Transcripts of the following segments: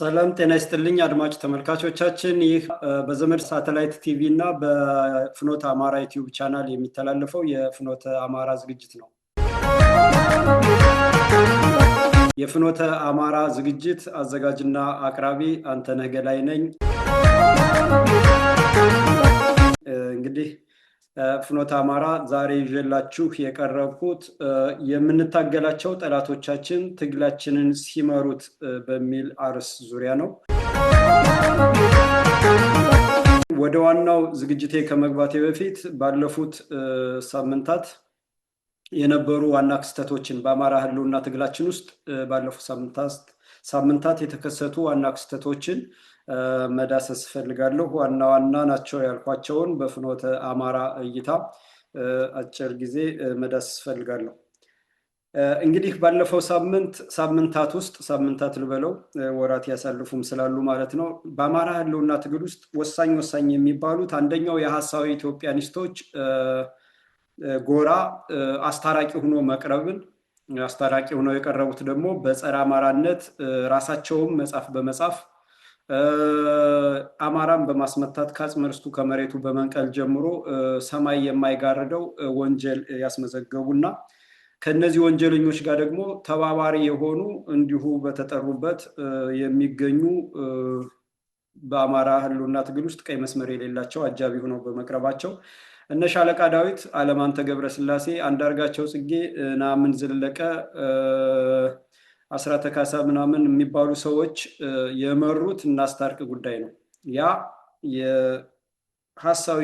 ሰላም ጤና ይስጥልኝ አድማጭ ተመልካቾቻችን፣ ይህ በዘመድ ሳተላይት ቲቪ እና በፍኖተ አማራ ዩቲዩብ ቻናል የሚተላለፈው የፍኖተ አማራ ዝግጅት ነው። የፍኖተ አማራ ዝግጅት አዘጋጅና አቅራቢ አንተነህ ገላይ ነኝ። እንግዲህ ፍኖተ አማራ ዛሬ ይዤላችሁ የቀረብኩት የምንታገላቸው ጠላቶቻችን ትግላችንን ሲመሩት በሚል አርዕስት ዙሪያ ነው። ወደ ዋናው ዝግጅቴ ከመግባቴ በፊት ባለፉት ሳምንታት የነበሩ ዋና ክስተቶችን በአማራ ህልውና ትግላችን ውስጥ ባለፉት ሳምንታት የተከሰቱ ዋና ክስተቶችን መዳሰስ ፈልጋለሁ። ዋና ዋና ናቸው ያልኳቸውን በፍኖተ አማራ እይታ አጭር ጊዜ መዳሰስ ፈልጋለሁ። እንግዲህ ባለፈው ሳምንታት ልበለው ወራት ያሳልፉም ስላሉ ማለት ነው። በአማራ ህልውና ትግል ውስጥ ወሳኝ የሚባሉት አንደኛው የሐሳዊ ኢትዮጵያኒስቶች ጎራ አስታራቂ ሆኖ መቅረብን፣ አስታራቂ ሆነው የቀረቡት ደግሞ በጸረ አማራነት ራሳቸውም መጽሐፍ በመጻፍ አማራን በማስመታት ከአጽመ ርስቱ ከመሬቱ በመንቀል ጀምሮ ሰማይ የማይጋርደው ወንጀል ያስመዘገቡና ከነዚህ ወንጀለኞች ጋር ደግሞ ተባባሪ የሆኑ እንዲሁ በተጠሩበት የሚገኙ በአማራ ህልውና ትግል ውስጥ ቀይ መስመር የሌላቸው አጃቢ ሆነው በመቅረባቸው እነ ሻለቃ ዳዊት፣ አለማንተ ገብረስላሴ፣ አንዳርጋቸው ጽጌ፣ ናምን ዘለቀ፣ አስራተ ካሳ ምናምን የሚባሉ ሰዎች የመሩት እናስታርቅ ጉዳይ ነው። ያ የሐሳዊ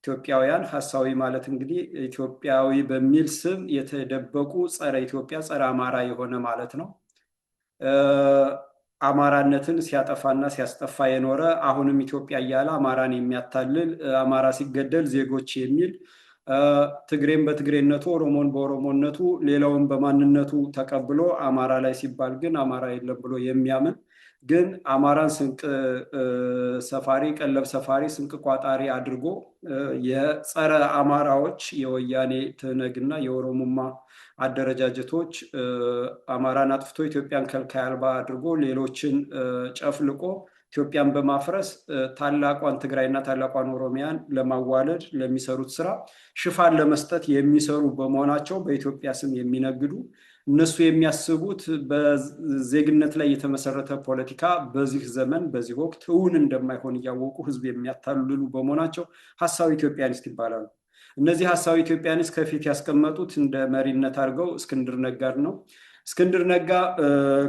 ኢትዮጵያውያን ሐሳዊ ማለት እንግዲህ ኢትዮጵያዊ በሚል ስም የተደበቁ ጸረ ኢትዮጵያ ጸረ አማራ የሆነ ማለት ነው። አማራነትን ሲያጠፋና ሲያስጠፋ የኖረ አሁንም ኢትዮጵያ እያለ አማራን የሚያታልል አማራ ሲገደል ዜጎች የሚል ትግሬን በትግሬነቱ ኦሮሞን በኦሮሞነቱ ሌላውን በማንነቱ ተቀብሎ አማራ ላይ ሲባል ግን አማራ የለም ብሎ የሚያምን ግን አማራን ስንቅ ሰፋሪ ቀለብ ሰፋሪ ስንቅ ቋጣሪ አድርጎ የጸረ አማራዎች የወያኔ ትነግና የኦሮሞማ አደረጃጀቶች አማራን አጥፍቶ ኢትዮጵያን ከልካይ አልባ አድርጎ ሌሎችን ጨፍልቆ ኢትዮጵያን በማፍረስ ታላቋን ትግራይና ታላቋን ኦሮሚያን ለማዋለድ ለሚሰሩት ስራ ሽፋን ለመስጠት የሚሰሩ በመሆናቸው በኢትዮጵያ ስም የሚነግዱ እነሱ የሚያስቡት በዜግነት ላይ የተመሰረተ ፖለቲካ በዚህ ዘመን በዚህ ወቅት እውን እንደማይሆን እያወቁ ህዝብ የሚያታልሉ በመሆናቸው ሐሳዊ ኢትዮጵያኒስት ይባላሉ። እነዚህ ሐሳዊ ኢትዮጵያኒስት ከፊት ያስቀመጡት እንደ መሪነት አድርገው እስክንድር ነጋን ነው። እስክንድር ነጋ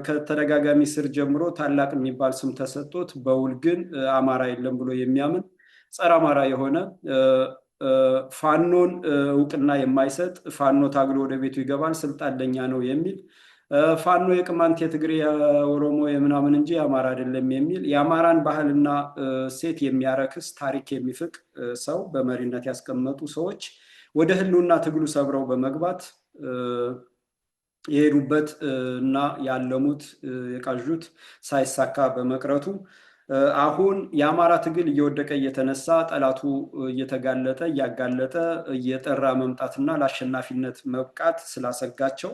ከተደጋጋሚ ስር ጀምሮ ታላቅ የሚባል ስም ተሰጥቶት በውል ግን አማራ የለም ብሎ የሚያምን ጸረ አማራ የሆነ ፋኖን እውቅና የማይሰጥ ፋኖ ታግሎ ወደ ቤቱ ይገባል ስልጣን ለኛ ነው የሚል ፋኖ የቅማንት የትግሬ የኦሮሞ የምናምን እንጂ የአማራ አይደለም የሚል የአማራን ባህልና ሴት የሚያረክስ ታሪክ የሚፍቅ ሰው በመሪነት ያስቀመጡ ሰዎች ወደ ህልውና ትግሉ ሰብረው በመግባት የሄዱበት እና ያለሙት የቃዡት ሳይሳካ በመቅረቱ አሁን የአማራ ትግል እየወደቀ እየተነሳ ጠላቱ እየተጋለጠ እያጋለጠ እየጠራ መምጣትና ለአሸናፊነት መብቃት ስላሰጋቸው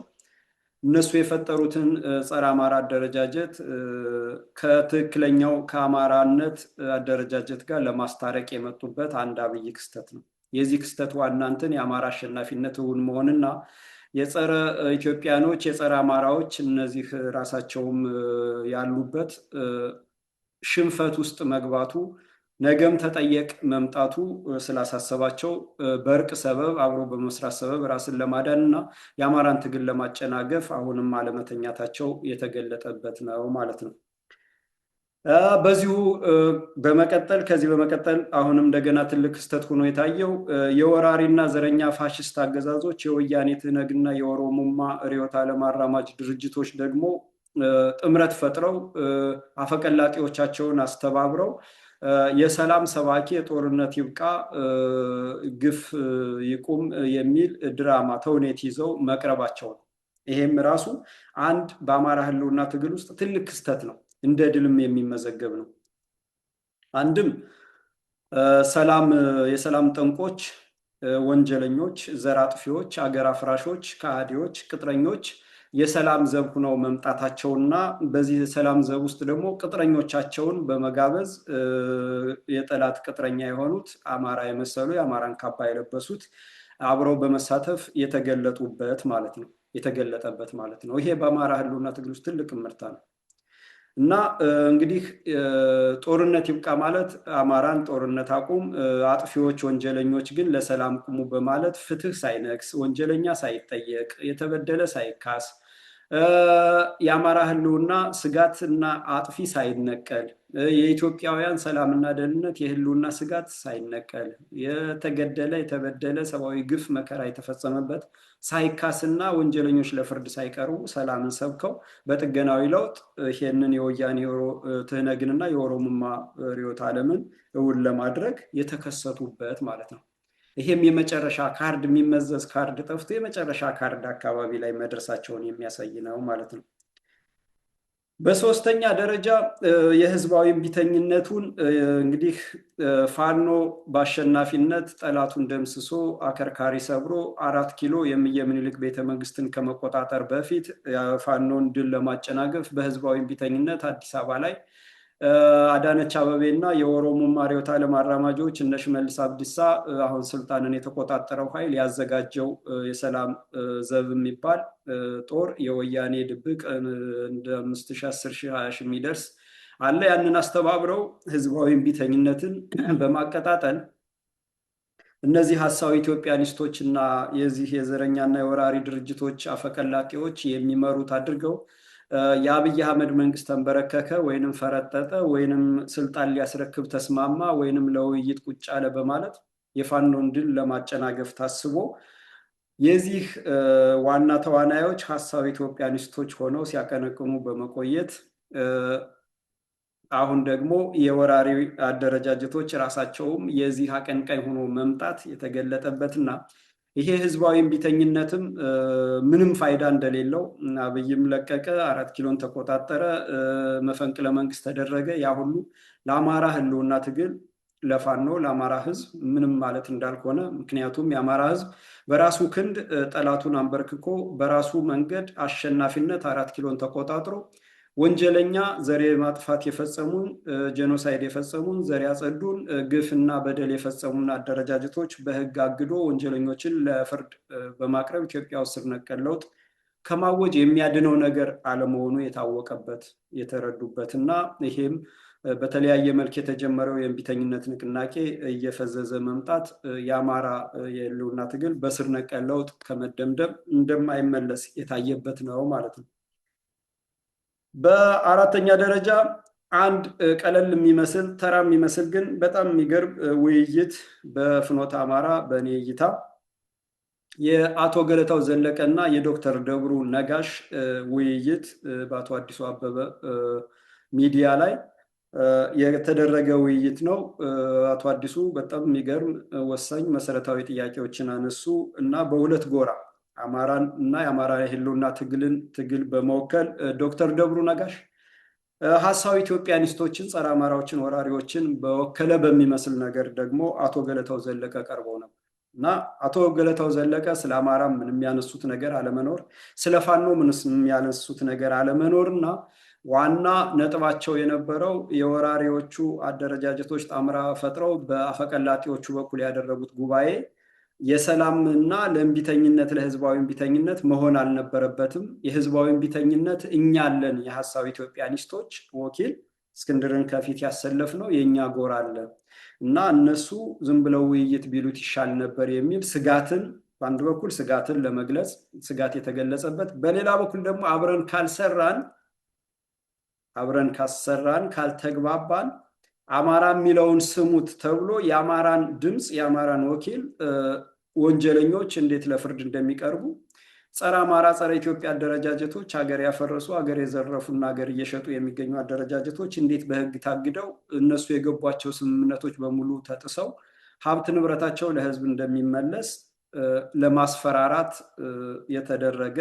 እነሱ የፈጠሩትን ጸረ አማራ አደረጃጀት ከትክክለኛው ከአማራነት አደረጃጀት ጋር ለማስታረቅ የመጡበት አንድ አብይ ክስተት ነው። የዚህ ክስተት ዋና እንትን የአማራ አሸናፊነት እውን መሆንና የጸረ ኢትዮጵያኖች የጸረ አማራዎች እነዚህ ራሳቸውም ያሉበት ሽንፈት ውስጥ መግባቱ ነገም ተጠየቅ መምጣቱ ስላሳሰባቸው በእርቅ ሰበብ አብሮ በመስራት ሰበብ ራስን ለማዳን እና የአማራን ትግል ለማጨናገፍ አሁንም አለመተኛታቸው የተገለጠበት ነው ማለት ነው። በዚሁ ከዚህ በመቀጠል አሁንም እንደገና ትልቅ ክስተት ሆኖ የታየው የወራሪና ዘረኛ ፋሽስት አገዛዞች የወያኔ ትነግና የኦሮሞማ ርዕዮተ ዓለም አራማጅ ድርጅቶች ደግሞ ጥምረት ፈጥረው አፈቀላጤዎቻቸውን አስተባብረው የሰላም ሰባኪ የጦርነት ይብቃ ግፍ ይቁም የሚል ድራማ ተውኔት ይዘው መቅረባቸው ነው። ይሄም ራሱ አንድ በአማራ ህልውና ትግል ውስጥ ትልቅ ክስተት ነው፣ እንደ ድልም የሚመዘገብ ነው። አንድም የሰላም ጠንቆች፣ ወንጀለኞች፣ ዘር አጥፊዎች፣ አገር አፍራሾች፣ ከሃዲዎች፣ ቅጥረኞች የሰላም ዘብ ሆነው መምጣታቸውና በዚህ የሰላም ዘብ ውስጥ ደግሞ ቅጥረኞቻቸውን በመጋበዝ የጠላት ቅጥረኛ የሆኑት አማራ የመሰሉ የአማራን ካባ የለበሱት አብረው በመሳተፍ የተገለጡበት ማለት ነው የተገለጠበት ማለት ነው። ይሄ በአማራ ህልውና ትግል ውስጥ ትልቅ ምርታ ነው። እና እንግዲህ ጦርነት ይብቃ ማለት አማራን ጦርነት አቁም፣ አጥፊዎች ወንጀለኞች ግን ለሰላም ቁሙ በማለት ፍትህ ሳይነግስ ወንጀለኛ ሳይጠየቅ የተበደለ ሳይካስ የአማራ ህልውና ስጋትና አጥፊ ሳይነቀል የኢትዮጵያውያን ሰላምና ደህንነት የህልውና ስጋት ሳይነቀል የተገደለ የተበደለ ሰብአዊ ግፍ መከራ የተፈጸመበት ሳይካስና ወንጀለኞች ለፍርድ ሳይቀርቡ ሰላምን ሰብከው በጥገናዊ ለውጥ ይሄንን የወያኔ ትህነግንና የኦሮሞማ ርዕዮተ ዓለምን እውን ለማድረግ የተከሰቱበት ማለት ነው። ይሄም የመጨረሻ ካርድ የሚመዘዝ ካርድ ጠፍቶ የመጨረሻ ካርድ አካባቢ ላይ መድረሳቸውን የሚያሳይ ነው ማለት ነው። በሶስተኛ ደረጃ የህዝባዊ እምቢተኝነቱን እንግዲህ ፋኖ በአሸናፊነት ጠላቱን ደምስሶ አከርካሪ ሰብሮ 4 ኪሎ የእምዬ ምኒልክ ቤተመንግስትን ከመቆጣጠር በፊት ፋኖን ድል ለማጨናገፍ በህዝባዊ እምቢተኝነት አዲስ አበባ ላይ አዳነች አበቤና የኦሮሞማ ርዕዮተ ዓለም አራማጆች እነ ሽመልስ አብዲሳ አሁን ስልጣንን የተቆጣጠረው ኃይል ያዘጋጀው የሰላም ዘብ የሚባል ጦር የወያኔ ድብቅ እንደ 5,000 10,000 20,000 የሚደርስ አለ። ያንን አስተባብረው ህዝባዊ እምቢተኝነትን በማቀጣጠል እነዚህ ሀሳዊ ኢትዮጵያኒስቶች እና የዚህ የዘረኛና የወራሪ ድርጅቶች አፈቀላጤዎች የሚመሩት አድርገው የአብይ አህመድ መንግስት ተንበረከከ ወይንም ፈረጠጠ ወይንም ስልጣን ሊያስረክብ ተስማማ ወይንም ለውይይት ቁጭ አለ በማለት የፋኖን ድል ለማጨናገፍ ታስቦ የዚህ ዋና ተዋናዮች ሀሳዊ ኢትዮጵያኒስቶች ሆነው ሲያቀነቅኑ በመቆየት አሁን ደግሞ የወራሪ አደረጃጀቶች ራሳቸውም የዚህ አቀንቃይ ሆኖ መምጣት የተገለጠበትና ይሄ ህዝባዊ እምቢተኝነትም ምንም ፋይዳ እንደሌለው አብይም ለቀቀ፣ 4 ኪሎን ተቆጣጠረ፣ መፈንቅለ መንግስት ተደረገ። ያ ሁሉ ለአማራ ህልውና ትግል ለፋኖ ለአማራ ህዝብ ምንም ማለት እንዳልሆነ፣ ምክንያቱም የአማራ ህዝብ በራሱ ክንድ ጠላቱን አንበርክኮ በራሱ መንገድ አሸናፊነት 4 ኪሎን ተቆጣጥሮ ወንጀለኛ ዘር ማጥፋት የፈጸሙን ጄኖሳይድ የፈጸሙን ዘር ያጸዱን ግፍና በደል የፈጸሙን አደረጃጀቶች በህግ አግዶ ወንጀለኞችን ለፍርድ በማቅረብ ኢትዮጵያ ውስጥ ስር ነቀል ለውጥ ከማወጅ የሚያድነው ነገር አለመሆኑ የታወቀበት የተረዱበትና ይሄም በተለያየ መልክ የተጀመረው የእምቢተኝነት ንቅናቄ እየፈዘዘ መምጣት የአማራ የህልውና ትግል በስር ነቀል ለውጥ ከመደምደም እንደማይመለስ የታየበት ነው ማለት ነው። በአራተኛ ደረጃ አንድ ቀለል የሚመስል ተራ የሚመስል ግን በጣም የሚገርም ውይይት በፍኖተ አማራ በእኔ እይታ የአቶ ገለታው ዘለቀ እና የዶክተር ደብሩ ነጋሽ ውይይት በአቶ አዲሱ አበበ ሚዲያ ላይ የተደረገ ውይይት ነው። አቶ አዲሱ በጣም የሚገርም ወሳኝ መሰረታዊ ጥያቄዎችን አነሱ እና በሁለት ጎራ አማራን እና የአማራ የህልውና ትግል በመወከል ዶክተር ደብሩ ነጋሽ ሀሳዊ ኢትዮጵያኒስቶችን ጸረ አማራዎችን ወራሪዎችን በወከለ በሚመስል ነገር ደግሞ አቶ ገለታው ዘለቀ ቀርበው ነበር እና አቶ ገለታው ዘለቀ ስለ አማራ ምንም ያነሱት ነገር አለመኖር፣ ስለ ፋኖ ምንም ያነሱት ነገር አለመኖር እና ዋና ነጥባቸው የነበረው የወራሪዎቹ አደረጃጀቶች ጣምራ ፈጥረው በአፈቀላጤዎቹ በኩል ያደረጉት ጉባኤ የሰላምና ለእምቢተኝነት ለህዝባዊ እምቢተኝነት መሆን አልነበረበትም። የህዝባዊ እምቢተኝነት እኛ አለን፣ የሀሳብ ኢትዮጵያኒስቶች ወኪል እስክንድርን ከፊት ያሰለፍ ነው የእኛ ጎራ አለ እና እነሱ ዝም ብለው ውይይት ቢሉት ይሻል ነበር የሚል ስጋትን በአንድ በኩል ስጋትን ለመግለጽ ስጋት የተገለጸበት፣ በሌላ በኩል ደግሞ አብረን ካሰራን ካልተግባባን አማራ የሚለውን ስሙት ተብሎ የአማራን ድምፅ የአማራን ወኪል ወንጀለኞች እንዴት ለፍርድ እንደሚቀርቡ ጸረ አማራ ጸረ ኢትዮጵያ አደረጃጀቶች ሀገር ያፈረሱ ሀገር የዘረፉና ሀገር እየሸጡ የሚገኙ አደረጃጀቶች እንዴት በህግ ታግደው እነሱ የገቧቸው ስምምነቶች በሙሉ ተጥሰው ሀብት ንብረታቸው ለህዝብ እንደሚመለስ ለማስፈራራት የተደረገ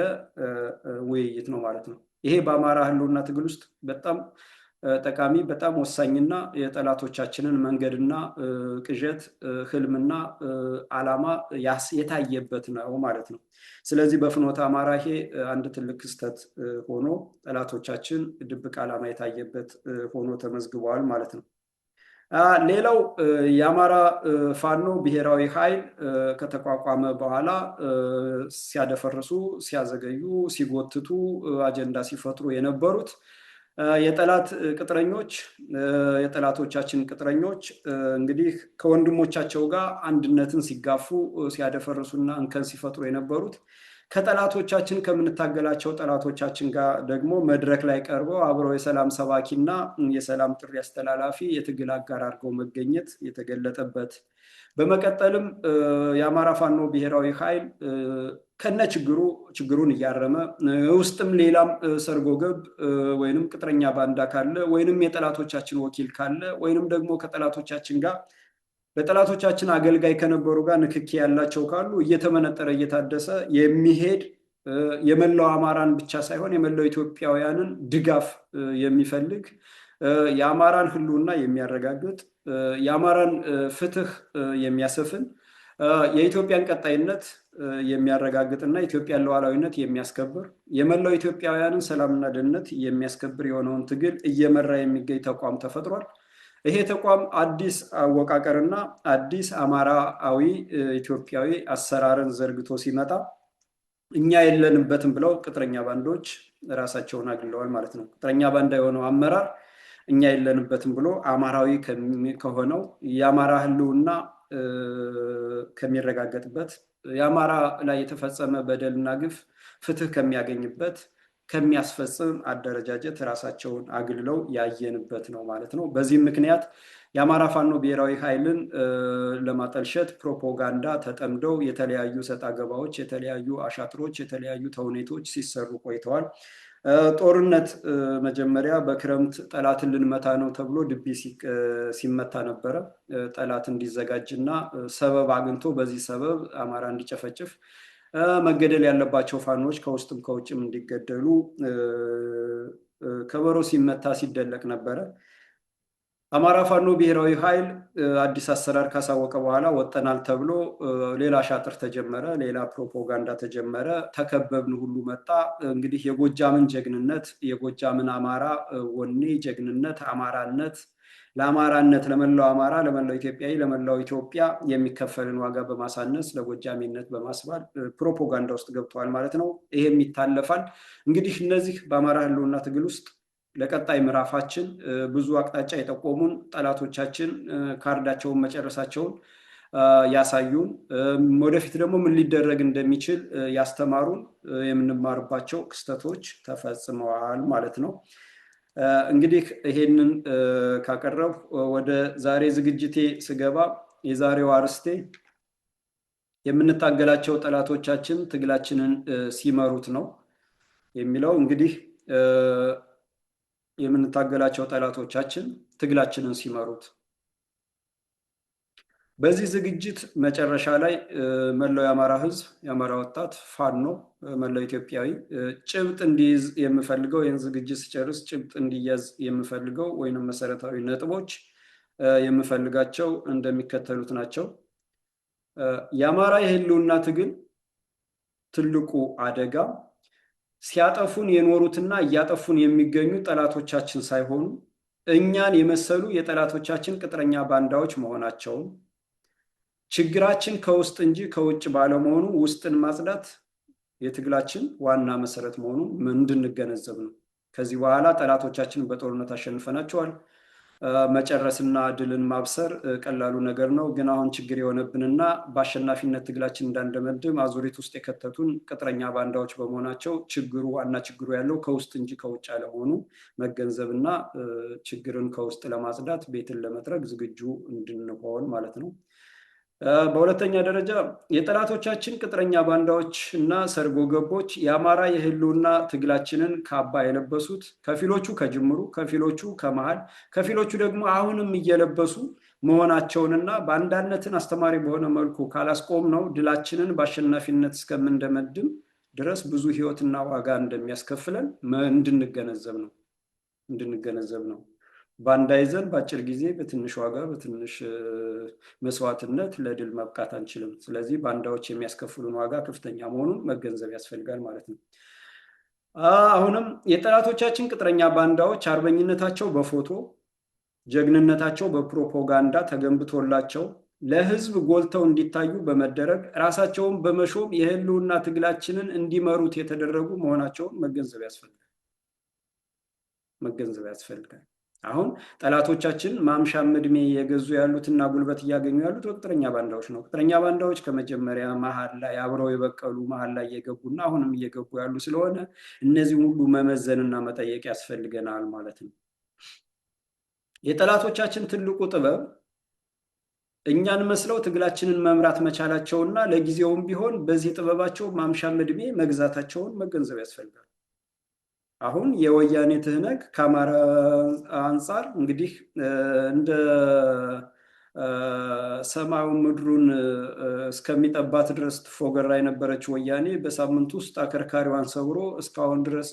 ውይይት ነው ማለት ነው። ይሄ በአማራ ህልውና ትግል ውስጥ በጣም ጠቃሚ በጣም ወሳኝና የጠላቶቻችንን መንገድና ቅዠት ህልምና ዓላማ የታየበት ነው ማለት ነው። ስለዚህ በፍኖተ አማራ ይሄ አንድ ትልቅ ክስተት ሆኖ ጠላቶቻችን ድብቅ ዓላማ የታየበት ሆኖ ተመዝግበዋል ማለት ነው። ሌላው የአማራ ፋኖ ብሔራዊ ኃይል ከተቋቋመ በኋላ ሲያደፈርሱ፣ ሲያዘገዩ፣ ሲጎትቱ፣ አጀንዳ ሲፈጥሩ የነበሩት የጠላት ቅጥረኞች የጠላቶቻችን ቅጥረኞች እንግዲህ ከወንድሞቻቸው ጋር አንድነትን ሲጋፉ ሲያደፈርሱና እንከን ሲፈጥሩ የነበሩት ከጠላቶቻችን ከምንታገላቸው ጠላቶቻችን ጋር ደግሞ መድረክ ላይ ቀርበው አብረው የሰላም ሰባኪና የሰላም ጥሪ አስተላላፊ የትግል አጋር አድርገው መገኘት የተገለጠበት፣ በመቀጠልም የአማራ ፋኖ ብሔራዊ ኃይል ከነ ችግሩን እያረመ ውስጥም ሌላም ሰርጎ ገብ ወይንም ቅጥረኛ ባንዳ ካለ ወይንም የጠላቶቻችን ወኪል ካለ ወይንም ደግሞ ከጠላቶቻችን ጋር በጠላቶቻችን አገልጋይ ከነበሩ ጋር ንክኪ ያላቸው ካሉ እየተመነጠረ እየታደሰ የሚሄድ የመላው አማራን ብቻ ሳይሆን የመላው ኢትዮጵያውያንን ድጋፍ የሚፈልግ የአማራን ህልውና የሚያረጋግጥ የአማራን ፍትህ የሚያሰፍን የኢትዮጵያን ቀጣይነት የሚያረጋግጥና ኢትዮጵያን ሉዓላዊነት የሚያስከብር የመላው ኢትዮጵያውያንን ሰላምና ደህንነት የሚያስከብር የሆነውን ትግል እየመራ የሚገኝ ተቋም ተፈጥሯል። ይሄ ተቋም አዲስ አወቃቀርና አዲስ አማራዊ ኢትዮጵያዊ አሰራርን ዘርግቶ ሲመጣ እኛ የለንበትም ብለው ቅጥረኛ ባንዶች ራሳቸውን አግለዋል ማለት ነው። ቅጥረኛ ባንዳ የሆነው አመራር እኛ የለንበትም ብሎ አማራዊ ከሆነው የአማራ ህልውና ከሚረጋገጥበት የአማራ ላይ የተፈጸመ በደልና ግፍ ፍትህ ከሚያገኝበት ከሚያስፈጽም አደረጃጀት ራሳቸውን አግልለው ያየንበት ነው ማለት ነው። በዚህም ምክንያት የአማራ ፋኖ ብሔራዊ ኃይልን ለማጠልሸት ፕሮፓጋንዳ ተጠምደው የተለያዩ ሰጣ ገባዎች፣ የተለያዩ አሻጥሮች፣ የተለያዩ ተውኔቶች ሲሰሩ ቆይተዋል። ጦርነት መጀመሪያ በክረምት ጠላትን ልንመታ ነው ተብሎ ድቢ ሲመታ ነበረ። ጠላት እንዲዘጋጅና ሰበብ አግኝቶ በዚህ ሰበብ አማራ እንዲጨፈጭፍ መገደል ያለባቸው ፋኖች ከውስጥም ከውጭም እንዲገደሉ ከበሮ ሲመታ ሲደለቅ ነበረ። አማራ ፋኖ ብሔራዊ ኃይል አዲስ አሰራር ካሳወቀ በኋላ ወጠናል ተብሎ ሌላ ሻጥር ተጀመረ፣ ሌላ ፕሮፓጋንዳ ተጀመረ። ተከበብን ሁሉ መጣ። እንግዲህ የጎጃምን ጀግንነት፣ የጎጃምን አማራ ወኔ፣ ጀግንነት፣ አማራነት ለአማራነት ለመላው አማራ ለመላው ኢትዮጵያዊ ለመላው ኢትዮጵያ የሚከፈልን ዋጋ በማሳነስ ለጎጃሚነት በማስባል ፕሮፓጋንዳ ውስጥ ገብተዋል ማለት ነው። ይሄም ይታለፋል። እንግዲህ እነዚህ በአማራ ህልውና ትግል ውስጥ ለቀጣይ ምዕራፋችን ብዙ አቅጣጫ የጠቆሙን ጠላቶቻችን ካርዳቸውን መጨረሳቸውን ያሳዩን፣ ወደፊት ደግሞ ምን ሊደረግ እንደሚችል ያስተማሩን፣ የምንማርባቸው ክስተቶች ተፈጽመዋል ማለት ነው። እንግዲህ ይሄንን ካቀረብ ወደ ዛሬ ዝግጅቴ ስገባ የዛሬው አርዕስቴ የምንታገላቸው ጠላቶቻችን ትግላችንን ሲመሩት ነው የሚለው። እንግዲህ የምንታገላቸው ጠላቶቻችን ትግላችንን ሲመሩት፣ በዚህ ዝግጅት መጨረሻ ላይ መላው የአማራ ህዝብ፣ የአማራ ወጣት ፋኖ፣ መላው ኢትዮጵያዊ ጭብጥ እንዲይዝ የምፈልገው ይህን ዝግጅት ሲጨርስ ጭብጥ እንዲያዝ የምፈልገው ወይንም መሰረታዊ ነጥቦች የምፈልጋቸው እንደሚከተሉት ናቸው። የአማራ የህልውና ትግል ትልቁ አደጋ ሲያጠፉን የኖሩትና እያጠፉን የሚገኙ ጠላቶቻችን ሳይሆኑ እኛን የመሰሉ የጠላቶቻችን ቅጥረኛ ባንዳዎች መሆናቸውን፣ ችግራችን ከውስጥ እንጂ ከውጭ ባለመሆኑ ውስጥን ማጽዳት የትግላችን ዋና መሰረት መሆኑን እንድንገነዘብ ነው። ከዚህ በኋላ ጠላቶቻችንን በጦርነት አሸንፈናቸዋል። መጨረስና ድልን ማብሰር ቀላሉ ነገር ነው። ግን አሁን ችግር የሆነብንና በአሸናፊነት ትግላችን እንዳንደመድም አዙሪት ውስጥ የከተቱን ቅጥረኛ ባንዳዎች በመሆናቸው ዋና ችግሩ ያለው ከውስጥ እንጂ ከውጭ አለመሆኑ መገንዘብና ችግርን ከውስጥ ለማጽዳት ቤትን ለመጥረግ ዝግጁ እንድንሆን ማለት ነው። በሁለተኛ ደረጃ የጠላቶቻችን ቅጥረኛ ባንዳዎች እና ሰርጎ ገቦች የአማራ የህልውና ትግላችንን ካባ የለበሱት ከፊሎቹ ከጅምሩ፣ ከፊሎቹ ከመሃል፣ ከፊሎቹ ደግሞ አሁንም እየለበሱ መሆናቸውንና ባንዳነትን አስተማሪ በሆነ መልኩ ካላስቆም ነው ድላችንን በአሸናፊነት እስከምንደመድም ድረስ ብዙ ህይወትና ዋጋ እንደሚያስከፍለን እንድንገነዘብ ነው። ባንዳ ይዘን በአጭር ጊዜ በትንሽ ዋጋ በትንሽ መስዋዕትነት ለድል መብቃት አንችልም። ስለዚህ ባንዳዎች የሚያስከፍሉን ዋጋ ከፍተኛ መሆኑን መገንዘብ ያስፈልጋል ማለት ነው። አሁንም የጠላቶቻችን ቅጥረኛ ባንዳዎች አርበኝነታቸው በፎቶ ጀግንነታቸው በፕሮፓጋንዳ ተገንብቶላቸው ለህዝብ ጎልተው እንዲታዩ በመደረግ ራሳቸውን በመሾም የህልውና ትግላችንን እንዲመሩት የተደረጉ መሆናቸውን መገንዘብ ያስፈልጋል። አሁን ጠላቶቻችን ማምሻም እድሜ የገዙ ያሉትና ጉልበት እያገኙ ያሉት በቅጥረኛ ባንዳዎች ነው። ቅጥረኛ ባንዳዎች ከመጀመሪያ መሀል ላይ አብረው የበቀሉ መሀል ላይ እየገቡና አሁንም እየገቡ ያሉ ስለሆነ እነዚህ ሁሉ መመዘንና መጠየቅ ያስፈልገናል ማለት ነው። የጠላቶቻችን ትልቁ ጥበብ እኛን መስለው ትግላችንን መምራት መቻላቸውና ለጊዜውም ቢሆን በዚህ ጥበባቸው ማምሻም እድሜ መግዛታቸውን መገንዘብ ያስፈልጋል። አሁን የወያኔ ትህነግ ከአማራ አንጻር እንግዲህ እንደ ሰማዩ ምድሩን እስከሚጠባት ድረስ ትፎገራ የነበረች ወያኔ በሳምንት ውስጥ አከርካሪዋን ሰብሮ እስካሁን ድረስ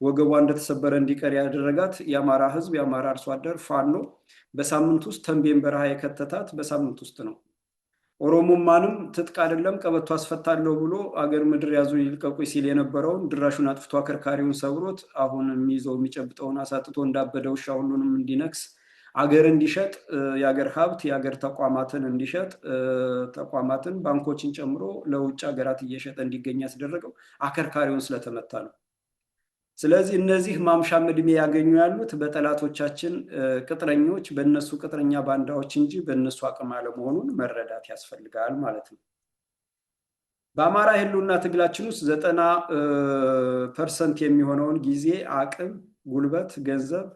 ወገቧ እንደተሰበረ እንዲቀር ያደረጋት የአማራ ህዝብ የአማራ አርሶ አደር ፋኖ በሳምንት ውስጥ ተንቤን በረሃ የከተታት በሳምንት ውስጥ ነው። ኦሮሞማንም ትጥቅ አይደለም ቀበቶ አስፈታለሁ ብሎ አገር ምድር ያዙ ይልቀቁ ሲል የነበረውን ድራሹን አጥፍቶ አከርካሪውን ሰብሮት አሁን የሚይዘው የሚጨብጠውን አሳጥቶ እንዳበደ ውሻ ሁሉንም እንዲነክስ አገር እንዲሸጥ የአገር ሀብት የአገር ተቋማትን እንዲሸጥ ተቋማትን ባንኮችን ጨምሮ ለውጭ ሀገራት እየሸጠ እንዲገኝ ያስደረገው አከርካሪውን ስለተመታ ነው። ስለዚህ እነዚህ ማምሻም እድሜ ያገኙ ያሉት በጠላቶቻችን ቅጥረኞች በእነሱ ቅጥረኛ ባንዳዎች እንጂ በእነሱ አቅም አለመሆኑን መረዳት ያስፈልጋል ማለት ነው። በአማራ ህልውና ትግላችን ውስጥ 90% የሚሆነውን ጊዜ፣ አቅም፣ ጉልበት፣ ገንዘብ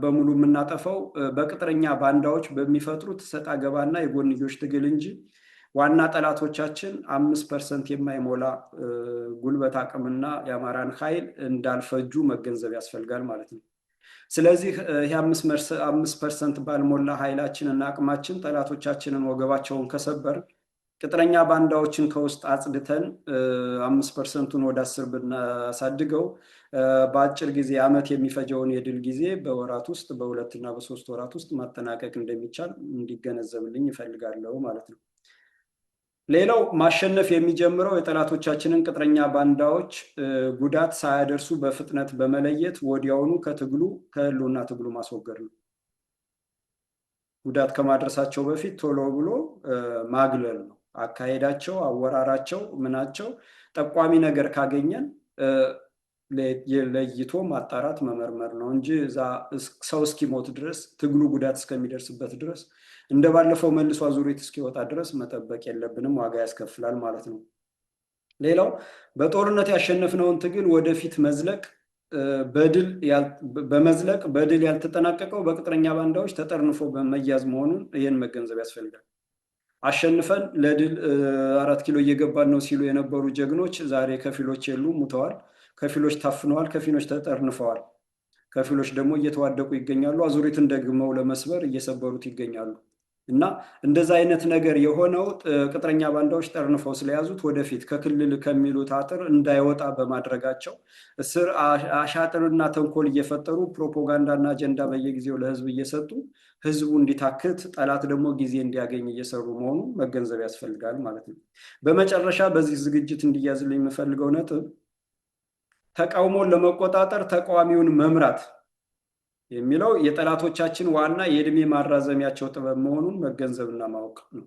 በሙሉ የምናጠፋው በቅጥረኛ ባንዳዎች በሚፈጥሩት ሰጣ ገባና የጎንዮሽ ትግል እንጂ ዋና ጠላቶቻችን 5% የማይሞላ ጉልበት አቅምና የአማራን ኃይል እንዳልፈጁ መገንዘብ ያስፈልጋል ማለት ነው። ስለዚህ ይህ 5% ባልሞላ ኃይላችን እና አቅማችን ጠላቶቻችንን ወገባቸውን ከሰበር ቅጥረኛ ባንዳዎችን ከውስጥ አጽድተን 5%ን ወደ 10 ብናሳድገው በአጭር ጊዜ ዓመት የሚፈጀውን የድል ጊዜ በወራት ውስጥ በ2 እና በ3 ወራት ውስጥ ማጠናቀቅ እንደሚቻል እንዲገነዘብልኝ ይፈልጋለሁ ማለት ነው። ሌላው ማሸነፍ የሚጀምረው የጠላቶቻችንን ቅጥረኛ ባንዳዎች ጉዳት ሳያደርሱ በፍጥነት በመለየት ወዲያውኑ ከህልውና ትግሉ ማስወገድ ነው። ጉዳት ከማድረሳቸው በፊት ቶሎ ብሎ ማግለል ነው። አካሄዳቸው፣ አወራራቸው፣ ምናቸው ጠቋሚ ነገር ካገኘን ለይቶ ማጣራት መመርመር ነው እንጂ እዛ ሰው እስኪሞት ድረስ ትግሉ ጉዳት እስከሚደርስበት ድረስ እንደባለፈው መልሶ አዙሪት እስኪወጣ ድረስ መጠበቅ የለብንም። ዋጋ ያስከፍላል ማለት ነው። ሌላው በጦርነት ያሸነፍነውን ትግል ወደፊት መዝለቅ በድል ያልተጠናቀቀው በቅጥረኛ ባንዳዎች ተጠርንፎ በመያዝ መሆኑን ይህን መገንዘብ ያስፈልጋል። አሸንፈን ለድል 4 ኪሎ እየገባን ነው ሲሉ የነበሩ ጀግኖች ዛሬ ከፊሎች የሉም፣ ሙተዋል። ከፊሎች ታፍነዋል፣ ከፊሎች ተጠርንፈዋል፣ ከፊሎች ደግሞ እየተዋደቁ ይገኛሉ። አዙሪትን ደግመው ለመስበር እየሰበሩት ይገኛሉ። እና እንደዛ አይነት ነገር የሆነው ቅጥረኛ ባንዳዎች ጠርንፈው ስለያዙት ወደፊት ከክልል ከሚሉት አጥር እንዳይወጣ በማድረጋቸው አሻጥርና ተንኮል እየፈጠሩ ፕሮፓጋንዳና አጀንዳ በየጊዜው ለህዝብ እየሰጡ ህዝቡ እንዲታክት ጠላት ደግሞ ጊዜ እንዲያገኝ እየሰሩ መሆኑ መገንዘብ ያስፈልጋል ማለት ነው። በመጨረሻ በዚህ ዝግጅት እንዲያዝልኝ የምፈልገው ነጥብ ተቃውሞን ለመቆጣጠር ተቃዋሚውን መምራት የሚለው የጠላቶቻችን ዋና የእድሜ ማራዘሚያቸው ጥበብ መሆኑን መገንዘብና ማወቅ ነው።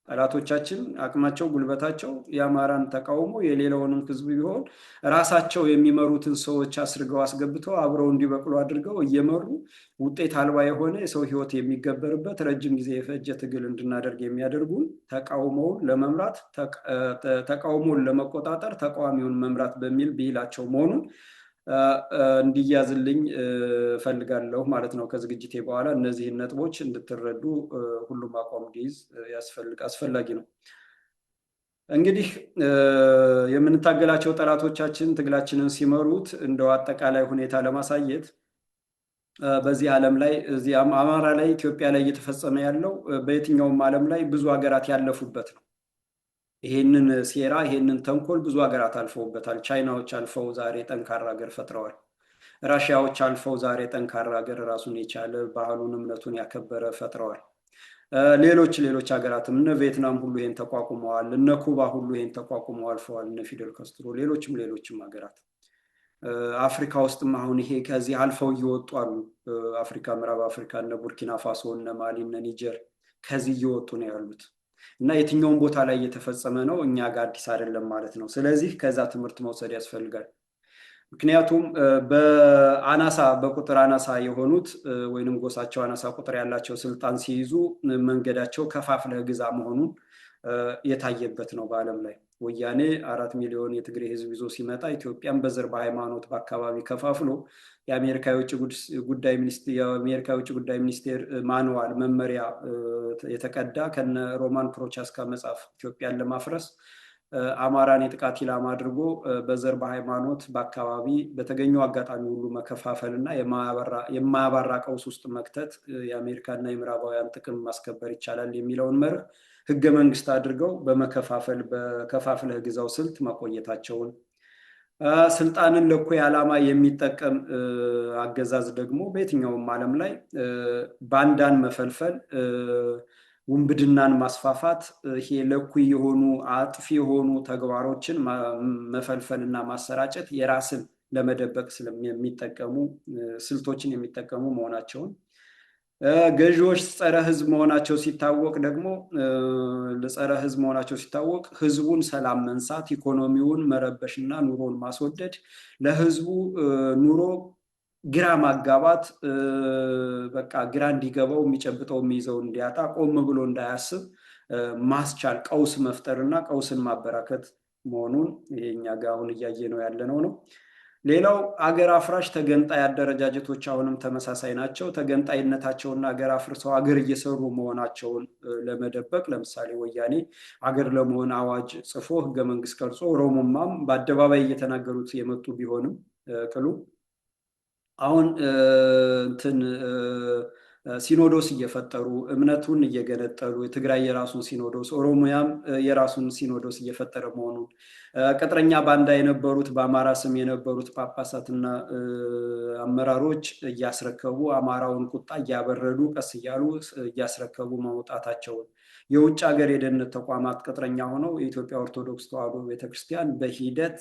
ጠላቶቻችን አቅማቸው፣ ጉልበታቸው የአማራን ተቃውሞ የሌላውንም ህዝብ ቢሆን ራሳቸው የሚመሩትን ሰዎች አስርገው አስገብተው አብረው እንዲበቅሉ አድርገው እየመሩ ውጤት አልባ የሆነ የሰው ህይወት የሚገበርበት ረጅም ጊዜ የፈጀ ትግል እንድናደርግ የሚያደርጉን ተቃውሞውን ለመምራት ተቃውሞውን ለመቆጣጠር ተቃዋሚውን መምራት በሚል ብሂላቸው መሆኑን እንዲያዝልኝ ፈልጋለሁ ማለት ነው። ከዝግጅቴ በኋላ እነዚህን ነጥቦች እንድትረዱ ሁሉም አቋም እንዲይዝ አስፈላጊ ነው። እንግዲህ የምንታገላቸው ጠላቶቻችን ትግላችንን ሲመሩት እንደው አጠቃላይ ሁኔታ ለማሳየት በዚህ ዓለም ላይ እዚህ አማራ ላይ ኢትዮጵያ ላይ እየተፈጸመ ያለው በየትኛውም ዓለም ላይ ብዙ ሀገራት ያለፉበት ነው። ይሄንን ሴራ ይሄንን ተንኮል ብዙ ሀገራት አልፈውበታል። ቻይናዎች አልፈው ዛሬ ጠንካራ ሀገር ፈጥረዋል። ራሽያዎች አልፈው ዛሬ ጠንካራ ሀገር ራሱን የቻለ ባህሉን እምነቱን ያከበረ ፈጥረዋል። ሌሎች ሀገራትም እነ ቪየትናም ሁሉ ይሄን ተቋቁመዋል። እነ ኩባ ሁሉ ይሄን ተቋቁመው አልፈዋል። እነ ፊደል ካስትሮ፣ ሌሎችም ሀገራት አፍሪካ ውስጥም አሁን ይሄ ከዚህ አልፈው እየወጡ አሉ። አፍሪካ፣ ምዕራብ አፍሪካ እነ ቡርኪና ፋሶ፣ እነ ማሊ፣ እነ ኒጀር ከዚህ እየወጡ ነው ያሉት እና የትኛውን ቦታ ላይ እየተፈጸመ ነው እኛ ጋር አዲስ አይደለም ማለት ነው። ስለዚህ ከዛ ትምህርት መውሰድ ያስፈልጋል። ምክንያቱም በቁጥር አናሳ የሆኑት ወይንም ጎሳቸው አናሳ ቁጥር ያላቸው ስልጣን ሲይዙ መንገዳቸው ከፋፍለህ ግዛ መሆኑን የታየበት ነው በዓለም ላይ። ወያኔ 4 ሚሊዮን የትግሬ ህዝብ ይዞ ሲመጣ ኢትዮጵያን በዘር በሃይማኖት በአካባቢ ከፋፍሎ የአሜሪካ የውጭ ጉዳይ ሚኒስቴር ማንዋል መመሪያ የተቀዳ ከነ ሮማን ፕሮቻስካ መጽሐፍ ኢትዮጵያን ለማፍረስ አማራን የጥቃት ኢላማ አድርጎ በዘር በሃይማኖት በአካባቢ በተገኘው አጋጣሚ ሁሉ መከፋፈል እና የማያባራ ቀውስ ውስጥ መክተት የአሜሪካና የምዕራባውያን ጥቅም ማስከበር ይቻላል የሚለውን መርህ ህገ መንግስት አድርገው በከፋፍለህ ግዛው ስልት ማቆየታቸውን፣ ስልጣንን ለእኩይ ዓላማ የሚጠቀም አገዛዝ ደግሞ በየትኛውም ዓለም ላይ ባንዳን መፈልፈል፣ ውንብድናን ማስፋፋት፣ ይሄ ለእኩይ የሆኑ አጥፊ የሆኑ ተግባሮችን መፈልፈል እና ማሰራጨት የራስን ለመደበቅ ስለሚጠቀሙ ስልቶችን የሚጠቀሙ መሆናቸውን፣ ገዢዎች ጸረ ህዝብ መሆናቸው ሲታወቅ ደግሞ ህዝቡን ሰላም መንሳት፣ ኢኮኖሚውን መረበሽና ኑሮን ማስወደድ፣ ለህዝቡ ኑሮ ግራ ማጋባት፣ በቃ ግራ እንዲገባው የሚጨብጠው የሚይዘው እንዲያጣ ቆም ብሎ እንዳያስብ ማስቻል፣ ቀውስ መፍጠርና ቀውስን ማበራከት መሆኑን ይሄኛ ጋር አሁን እያየነው ያለነው ነው። ሌላው አገር አፍራሽ ተገንጣይ አደረጃጀቶች አሁንም ተመሳሳይ ናቸው። ተገንጣይነታቸውና አገር አፍርሰው አገር እየሰሩ መሆናቸውን ለመደበቅ ለምሳሌ ወያኔ አገር ለመሆን አዋጅ ጽፎ ህገ መንግስት ቀርጾ ኦሮሞማም በአደባባይ እየተናገሩት የመጡ ቢሆንም ቅሉ አሁን ሲኖዶስ እየፈጠሩ እምነቱን እየገነጠሉ የትግራይ የራሱን ሲኖዶስ፣ ኦሮሚያም የራሱን ሲኖዶስ እየፈጠረ መሆኑን፣ ቅጥረኛ ባንዳ የነበሩት በአማራ ስም የነበሩት ጳጳሳትና አመራሮች እያስረከቡ አማራውን ቁጣ እያበረዱ ቀስ እያሉ እያስረከቡ መውጣታቸውን፣ የውጭ ሀገር የደህንነት ተቋማት ቅጥረኛ ሆነው የኢትዮጵያ ኦርቶዶክስ ተዋሕዶ ቤተክርስቲያን በሂደት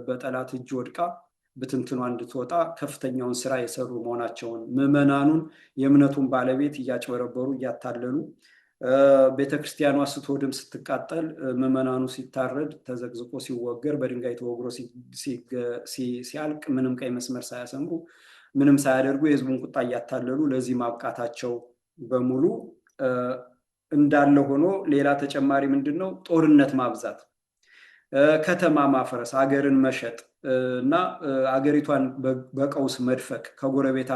በጠላት እጅ ወድቃ ብትንትኗ እንድትወጣ ከፍተኛውን ስራ የሰሩ መሆናቸውን፣ ምዕመናኑን የእምነቱን ባለቤት እያጭበረበሩ እያታለሉ ቤተክርስቲያኗ ስትወድም ስትቃጠል ምዕመናኑ ሲታረድ ተዘቅዝቆ ሲወገር በድንጋይ ተወግሮ ሲያልቅ ምንም ቀይ መስመር ሳያሰምሩ ምንም ሳያደርጉ የህዝቡን ቁጣ እያታለሉ ለዚህ ማብቃታቸው በሙሉ እንዳለ ሆኖ ሌላ ተጨማሪ ምንድን ነው? ጦርነት ማብዛት፣ ከተማ ማፍረስ፣ ሀገርን መሸጥ እና አገሪቷን በቀውስ መድፈቅ፣ ከጎረቤት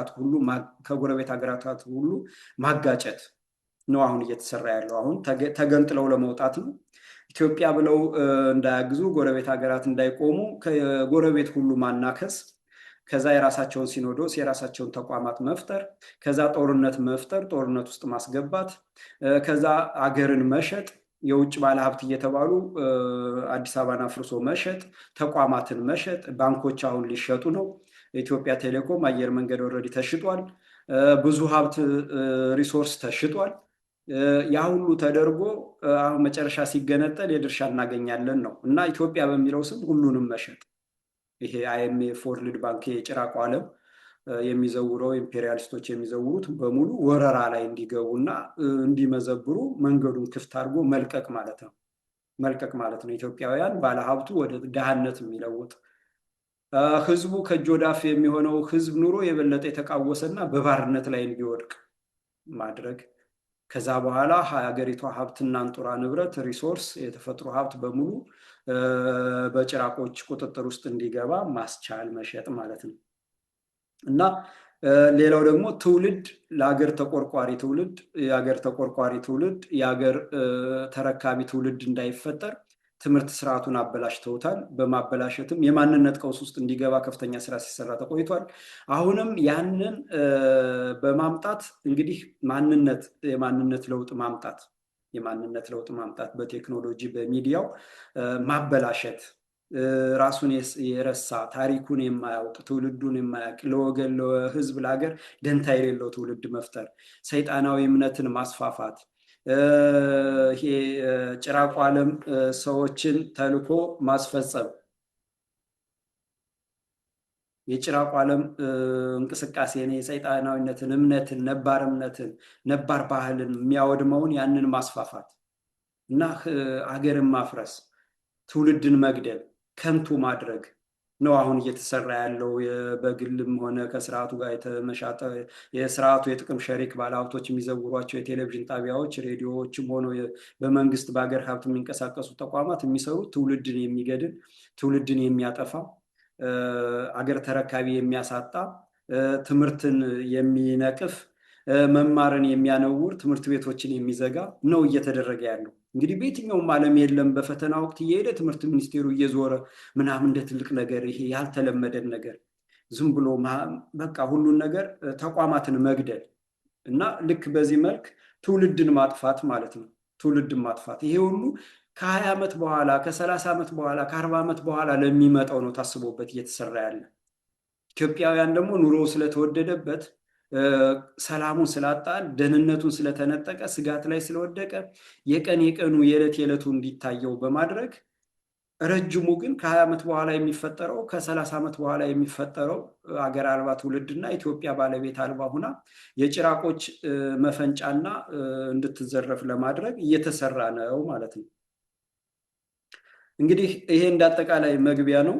ሀገራት ሁሉ ማጋጨት ነው አሁን እየተሰራ ያለው። አሁን ተገንጥለው ለመውጣት ነው። ኢትዮጵያ ብለው እንዳያግዙ፣ ጎረቤት ሀገራት እንዳይቆሙ ከጎረቤት ሁሉ ማናከስ፣ ከዛ የራሳቸውን ሲኖዶስ የራሳቸውን ተቋማት መፍጠር፣ ከዛ ጦርነት መፍጠር፣ ጦርነት ውስጥ ማስገባት፣ ከዛ አገርን መሸጥ፣ የውጭ ባለሀብት እየተባሉ አዲስ አበባን አፍርሶ መሸጥ፣ ተቋማትን መሸጥ። ባንኮች አሁን ሊሸጡ ነው። ኢትዮጵያ ቴሌኮም፣ አየር መንገድ ኦልሬዲ ተሽጧል። ብዙ ሀብት ሪሶርስ ተሽጧል። ያ ሁሉ ተደርጎ አሁን መጨረሻ ሲገነጠል የድርሻ እናገኛለን ነው እና ኢትዮጵያ በሚለው ስም ሁሉንም መሸጥ። ይሄ IMF ወርልድ ባንክ የጭራቁ ዓለም የሚዘውረው ኢምፔሪያሊስቶች የሚዘውሩት በሙሉ ወረራ ላይ እንዲገቡና እንዲመዘብሩ መንገዱን ክፍት አድርጎ መልቀቅ ማለት ነው። ኢትዮጵያውያን ባለሀብቱ ወደ ድሃነት የሚለውጥ ህዝቡ ከእጅ ወደ አፍ የሚሆነው ህዝብ ኑሮ የበለጠ የተቃወሰና በባርነት ላይ እንዲወድቅ ማድረግ። ከዛ በኋላ ሀገሪቷ ሀብትና አንጡራ ንብረት ሪሶርስ የተፈጥሮ ሀብት በሙሉ በጭራቆች ቁጥጥር ውስጥ እንዲገባ ማስቻል መሸጥ ማለት ነው። እና ሌላው ደግሞ ትውልድ ለሀገር ተቆርቋሪ ትውልድ የሀገር ተረካቢ ትውልድ እንዳይፈጠር ትምህርት ስርዓቱን አበላሽተውታል። በማበላሸትም የማንነት ቀውስ ውስጥ እንዲገባ ከፍተኛ ስራ ሲሰራ ተቆይቷል። አሁንም ያንን በማምጣት እንግዲህ የማንነት ለውጥ ማምጣት በቴክኖሎጂ በሚዲያው ማበላሸት ራሱን የረሳ ታሪኩን የማያውቅ ትውልዱን የማያውቅ ለወገን ለህዝብ ለሀገር ደንታ የሌለው ትውልድ መፍጠር፣ ሰይጣናዊ እምነትን ማስፋፋት፣ ይሄ ጭራቁ ዓለም ሰዎችን ተልኮ ማስፈጸም፣ የጭራቁ ዓለም እንቅስቃሴን የሰይጣናዊነትን እምነትን ነባር እምነትን ነባር ባህልን የሚያወድመውን ያንን ማስፋፋት እና ሀገርን ማፍረስ፣ ትውልድን መግደል፣ ከንቱ ማድረግ ነው አሁን እየተሰራ ያለው። በግልም ሆነ ከስርዓቱ ጋር የተመሻጠ የስርዓቱ የጥቅም ሸሪክ ባለሀብቶች የሚዘውሯቸው የቴሌቪዥን ጣቢያዎች፣ ሬዲዮዎችም ሆነው በመንግስት በሀገር ሀብት የሚንቀሳቀሱ ተቋማት የሚሰሩት ትውልድን የሚገድል ትውልድን የሚያጠፋ አገር ተረካቢ የሚያሳጣ ትምህርትን የሚነቅፍ መማርን የሚያነውር ትምህርት ቤቶችን የሚዘጋ ነው እየተደረገ ያለው። እንግዲህ በየትኛውም ዓለም የለም። በፈተና ወቅት እየሄደ ትምህርት ሚኒስቴሩ እየዞረ ምናምን እንደ ትልቅ ነገር ይሄ ያልተለመደን ነገር ዝም ብሎ በቃ ሁሉን ነገር ተቋማትን መግደል እና ልክ በዚህ መልክ ትውልድን ማጥፋት ማለት ነው። ትውልድን ማጥፋት ይሄ ሁሉ ከ20 ዓመት በኋላ ከ30 ዓመት በኋላ ከ40 ዓመት በኋላ ለሚመጣው ነው ታስቦበት እየተሰራ ያለ። ኢትዮጵያውያን ደግሞ ኑሮ ስለተወደደበት ሰላሙን ስላጣ ደህንነቱን ስለተነጠቀ ስጋት ላይ ስለወደቀ የቀን የቀኑ የዕለት የዕለቱ እንዲታየው በማድረግ ረጅሙ ግን ከ20 ዓመት በኋላ የሚፈጠረው ከ30 ዓመት በኋላ የሚፈጠረው አገር አልባ ትውልድና ኢትዮጵያ ባለቤት አልባ ሁና የጭራቆች መፈንጫና እንድትዘረፍ ለማድረግ እየተሰራ ነው ማለት ነው። እንግዲህ ይሄ እንዳጠቃላይ መግቢያ ነው።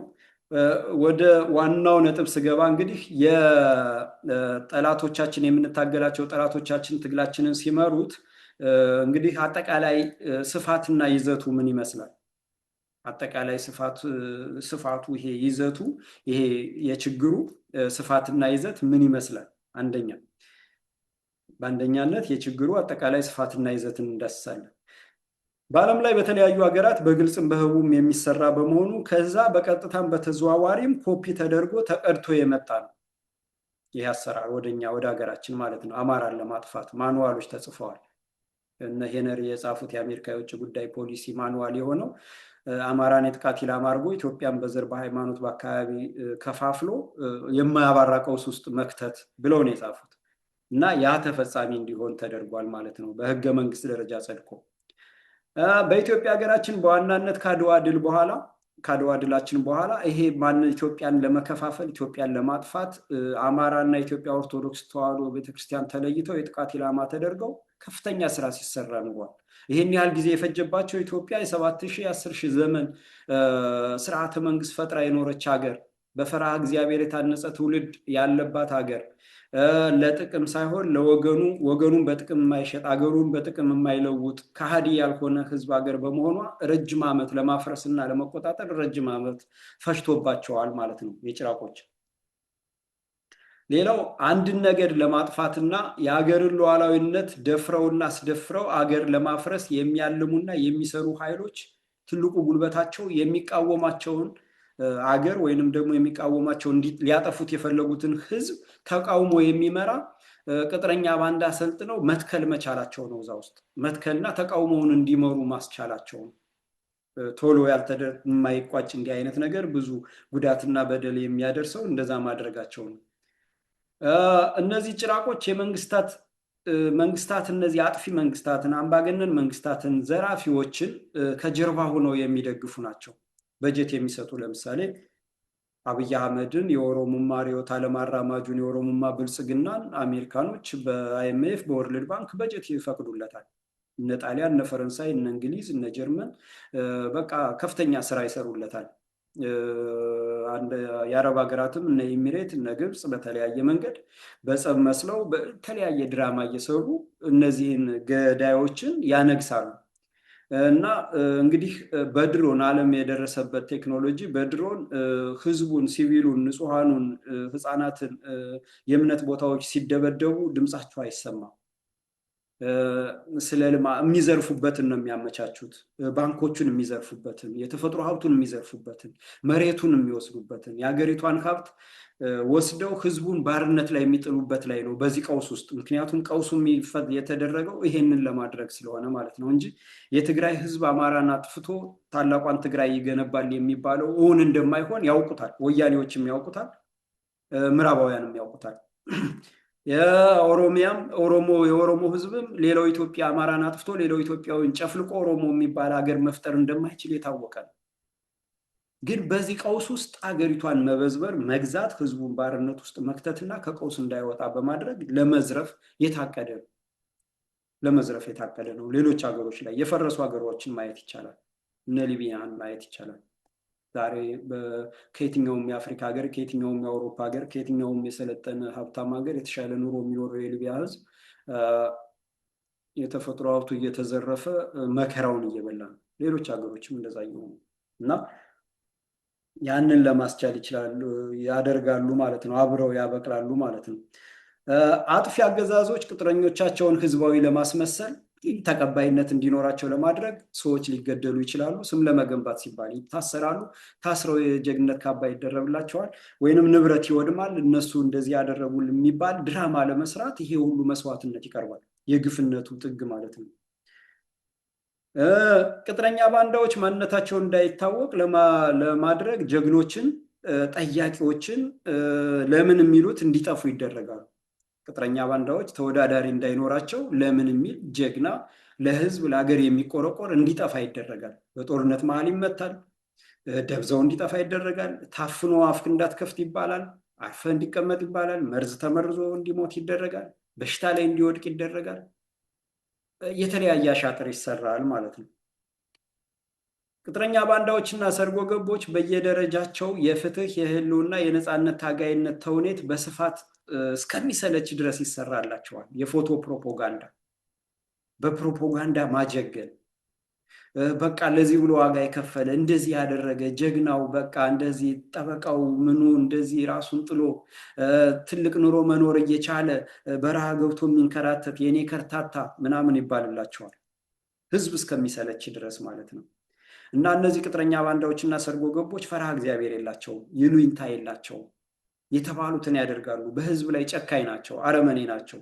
ወደ ዋናው ነጥብ ስገባ እንግዲህ የጠላቶቻችን የምንታገላቸው ጠላቶቻችን ትግላችንን ሲመሩት እንግዲህ አጠቃላይ ስፋትና ይዘቱ ምን ይመስላል? አጠቃላይ ስፋቱ ይሄ ይዘቱ ይሄ የችግሩ ስፋትና ይዘት ምን ይመስላል? በአንደኛነት የችግሩ አጠቃላይ ስፋትና ይዘትን እንዳስሳለን። በዓለም ላይ በተለያዩ ሀገራት በግልጽም በህቡም የሚሰራ በመሆኑ ከዛ በቀጥታም በተዘዋዋሪም ኮፒ ተደርጎ ተቀድቶ የመጣ ነው። ይህ አሰራር ወደኛ ወደ ሀገራችን ማለት ነው። አማራን ለማጥፋት ማኑዋሎች ተጽፈዋል። እነ ሄነሪ የጻፉት የአሜሪካ የውጭ ጉዳይ ፖሊሲ ማኑዋል የሆነው አማራን የጥቃት ኢላማ አድርጎ ኢትዮጵያን በዘር በሃይማኖት በአካባቢ ከፋፍሎ የማያባራ ቀውስ ውስጥ መክተት ብለው ነው የጻፉት እና ያ ተፈጻሚ እንዲሆን ተደርጓል ማለት ነው በህገ መንግስት ደረጃ ጸድቆ። በኢትዮጵያ ሀገራችን በዋናነት ከአድዋ ድላችን በኋላ ይሄ ኢትዮጵያን ለመከፋፈል ኢትዮጵያን ለማጥፋት አማራና ኢትዮጵያ ኦርቶዶክስ ተዋሕዶ ቤተክርስቲያን ተለይተው የጥቃት ኢላማ ተደርገው ከፍተኛ ስራ ሲሰራ ኖሯል። ይህን ያህል ጊዜ የፈጀባቸው ኢትዮጵያ የ7,000 የ10,000 ዘመን ስርዓተ መንግስት ፈጥራ የኖረች ሀገር፣ በፈሪሃ እግዚአብሔር የታነጸ ትውልድ ያለባት ሀገር፣ ለጥቅም ሳይሆን ወገኑን በጥቅም የማይሸጥ አገሩን በጥቅም የማይለውጥ ከሃዲ ያልሆነ ህዝብ ሀገር በመሆኗ ረጅም ዓመት ለማፍረስና ለመቆጣጠር ረጅም ዓመት ፈጅቶባቸዋል ማለት ነው የጭራቆች። ሌላው አንድን ነገር ለማጥፋትና የሀገርን ሉዓላዊነት ደፍረውና አስደፍረው አገር ለማፍረስ የሚያልሙና የሚሰሩ ኃይሎች ትልቁ ጉልበታቸው የሚቃወማቸውን አገር ወይንም ደግሞ የሚቃወማቸው ሊያጠፉት የፈለጉትን ህዝብ ተቃውሞ የሚመራ ቅጥረኛ ባንዳ አሰልጥነው መትከል መቻላቸው ነው። እዛ ውስጥ መትከልና ተቃውሞውን እንዲመሩ ማስቻላቸው ነው። ቶሎ የማይቋጭ እንዲህ አይነት ነገር ብዙ ጉዳትና በደል የሚያደርሰው እንደዛ ማድረጋቸው ነው። እነዚህ ጭራቆች መንግስታት እነዚህ አጥፊ መንግስታትን አምባገነን መንግስታትን ዘራፊዎችን ከጀርባ ሆነው የሚደግፉ ናቸው። በጀት የሚሰጡ ለምሳሌ አብይ አህመድን የኦሮሞማ ርዕዮተ ዓለም አራማጁን የኦሮሞማ ብልጽግናን አሜሪካኖች በአይኤምኤፍ በወርልድ ባንክ በጀት ይፈቅዱለታል። እነ ጣሊያን እነ ፈረንሳይ እነ እንግሊዝ እነ ጀርመን በቃ ከፍተኛ ስራ ይሰሩለታል። የአረብ ሀገራትም እነ ኤሚሬት እነ ግብፅ በተለያየ መንገድ በጸብ መስለው በተለያየ ድራማ እየሰሩ እነዚህን ገዳዮችን ያነግሳሉ። እና እንግዲህ በድሮን ዓለም የደረሰበት ቴክኖሎጂ በድሮን ህዝቡን፣ ሲቪሉን፣ ንጹሐኑን፣ ህፃናትን የእምነት ቦታዎች ሲደበደቡ ድምፃቸው አይሰማም። ስለ ልማ የሚዘርፉበትን ነው የሚያመቻቹት። ባንኮቹን የሚዘርፉበትን፣ የተፈጥሮ ሀብቱን የሚዘርፉበትን፣ መሬቱን የሚወስዱበትን፣ የሀገሪቷን ሀብት ወስደው ህዝቡን ባርነት ላይ የሚጥሉበት ላይ ነው በዚህ ቀውስ ውስጥ። ምክንያቱም ቀውሱ የተደረገው ይሄንን ለማድረግ ስለሆነ ማለት ነው እንጂ የትግራይ ህዝብ አማራን አጥፍቶ ታላቋን ትግራይ ይገነባል የሚባለው እውን እንደማይሆን ያውቁታል። ወያኔዎችም ያውቁታል፣ ምዕራባውያንም ያውቁታል። የኦሮሞ ህዝብም ሌላው ኢትዮጵያ አማራን አጥፍቶ ሌላው ኢትዮጵያዊን ጨፍልቆ ኦሮሞ የሚባል ሀገር መፍጠር እንደማይችል የታወቀ ነው። ግን በዚህ ቀውስ ውስጥ አገሪቷን መበዝበር፣ መግዛት፣ ህዝቡን ባርነት ውስጥ መክተትና ከቀውስ እንዳይወጣ በማድረግ ለመዝረፍ የታቀደ ነው። ሌሎች ሀገሮች ላይ የፈረሱ ሀገሮችን ማየት ይቻላል። እነ ሊቢያን ማየት ይቻላል። ዛሬ ከየትኛውም የአፍሪካ ሀገር፣ ከየትኛውም የአውሮፓ ሀገር፣ ከየትኛውም የሰለጠነ ሀብታም ሀገር የተሻለ ኑሮ የሚኖረው የሊቢያ ህዝብ የተፈጥሮ ሀብቱ እየተዘረፈ መከራውን እየበላ ነው። ሌሎች ሀገሮችም እንደዛ እየሆኑ እና ያንን ለማስቻል ይችላሉ፣ ያደርጋሉ ማለት ነው። አብረው ያበቅላሉ ማለት ነው። አጥፊ አገዛዞች ቅጥረኞቻቸውን ህዝባዊ ለማስመሰል ተቀባይነት እንዲኖራቸው ለማድረግ ሰዎች ሊገደሉ ይችላሉ። ስም ለመገንባት ሲባል ይታሰራሉ። ታስረው የጀግነት ካባ ይደረብላቸዋል፣ ወይንም ንብረት ይወድማል። እነሱ እንደዚህ ያደረጉ የሚባል ድራማ ለመስራት ይሄ ሁሉ መስዋዕትነት ይቀርባል። የግፍነቱ ጥግ ማለት ነው። ቅጥረኛ ባንዳዎች ማንነታቸውን እንዳይታወቅ ለማድረግ ጀግኖችን፣ ጠያቂዎችን ለምን የሚሉት እንዲጠፉ ይደረጋሉ። ቅጥረኛ ባንዳዎች ተወዳዳሪ እንዳይኖራቸው ለምን የሚል ጀግና፣ ለህዝብ ለሀገር የሚቆረቆር እንዲጠፋ ይደረጋል። በጦርነት መሀል ይመታል፣ ደብዛው እንዲጠፋ ይደረጋል። ታፍኖ አፍ እንዳትከፍት ይባላል፣ አርፈ እንዲቀመጥ ይባላል። መርዝ ተመርዞ እንዲሞት ይደረጋል፣ በሽታ ላይ እንዲወድቅ ይደረጋል። የተለያየ አሻጥር ይሰራል ማለት ነው። ቅጥረኛ ባንዳዎችና ሰርጎ ገቦች በየደረጃቸው የፍትህ፣ የህልውና፣ የነፃነት ታጋይነት ተውኔት በስፋት እስከሚሰለች ድረስ ይሰራላቸዋል። የፎቶ ፕሮፓጋንዳ፣ በፕሮፓጋንዳ ማጀገን፣ በቃ ለዚህ ብሎ ዋጋ የከፈለ እንደዚህ ያደረገ ጀግናው፣ በቃ እንደዚህ ጠበቃው ምኑ እንደዚህ ራሱን ጥሎ ትልቅ ኑሮ መኖር እየቻለ በረሃ ገብቶ የሚንከራተት የኔ ከርታታ ምናምን ይባልላቸዋል፣ ህዝብ እስከሚሰለች ድረስ ማለት ነው። እና እነዚህ ቅጥረኛ ባንዳዎችና ሰርጎ ገቦች ፈርሃ እግዚአብሔር የላቸውም፣ ይሉኝታ የላቸውም። የተባሉትን ያደርጋሉ። በህዝብ ላይ ጨካኝ ናቸው፣ አረመኔ ናቸው።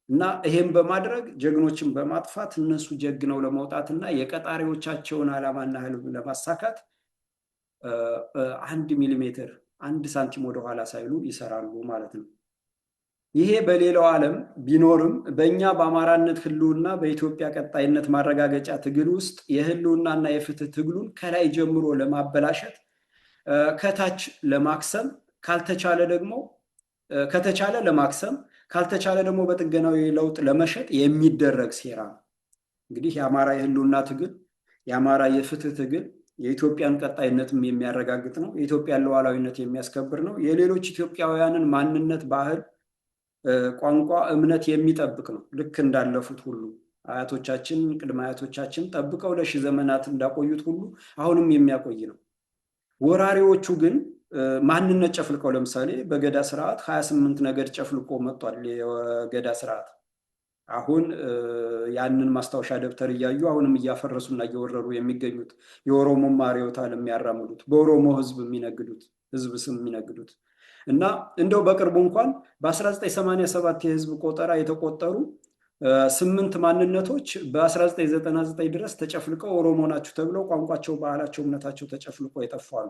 እና ይሄን በማድረግ ጀግኖችን በማጥፋት እነሱ ጀግነው ለመውጣትና የቀጣሪዎቻቸውን ዓላማና ህልም ለማሳካት 1 ሚሊሜትር 1 ሳንቲም ወደኋላ ሳይሉ ይሰራሉ ማለት ነው። ይሄ በሌላው ዓለም ቢኖርም በእኛ በአማራነት ህልውና በኢትዮጵያ ቀጣይነት ማረጋገጫ ትግል ውስጥ የህልውናና የፍትህ ትግሉን ከላይ ጀምሮ ለማበላሸት፣ ከታች ለማክሰም፣ ከተቻለ ለማክሰም ካልተቻለ ደግሞ በጥገናዊ ለውጥ ለመሸጥ የሚደረግ ሴራ ነው። እንግዲህ የአማራ የህልውና ትግል፣ የአማራ የፍትህ ትግል የኢትዮጵያን ቀጣይነትም የሚያረጋግጥ ነው። የኢትዮጵያን ሉዓላዊነት የሚያስከብር ነው። የሌሎች ኢትዮጵያውያንን ማንነት፣ ባህል፣ ቋንቋ፣ እምነት የሚጠብቅ ነው። ልክ እንዳለፉት ሁሉ አያቶቻችን፣ ቅድመ አያቶቻችን ጠብቀው ለሺህ ዘመናት እንዳቆዩት ሁሉ አሁንም የሚያቆይ ነው። ወራሪዎቹ ግን ማንነት ጨፍልቀው፣ ለምሳሌ በገዳ ስርዓት 28 ነገድ ጨፍልቆ መጥቷል የገዳ ስርዓት። አሁን ያንን ማስታወሻ ደብተር እያዩ አሁንም እያፈረሱና እየወረሩ የሚገኙት የኦሮሞ ርዕዮተ ዓለም የሚያራምዱት፣ በኦሮሞ ህዝብ ስም የሚነግዱት እና እንደው በቅርቡ እንኳን በ1987 የህዝብ ቆጠራ የተቆጠሩ 8 ማንነቶች በ1999 ድረስ ተጨፍልቀው ኦሮሞ ናችሁ ተብለው ቋንቋቸው፣ ባህላቸው፣ እምነታቸው ተጨፍልቆ የጠፋሉ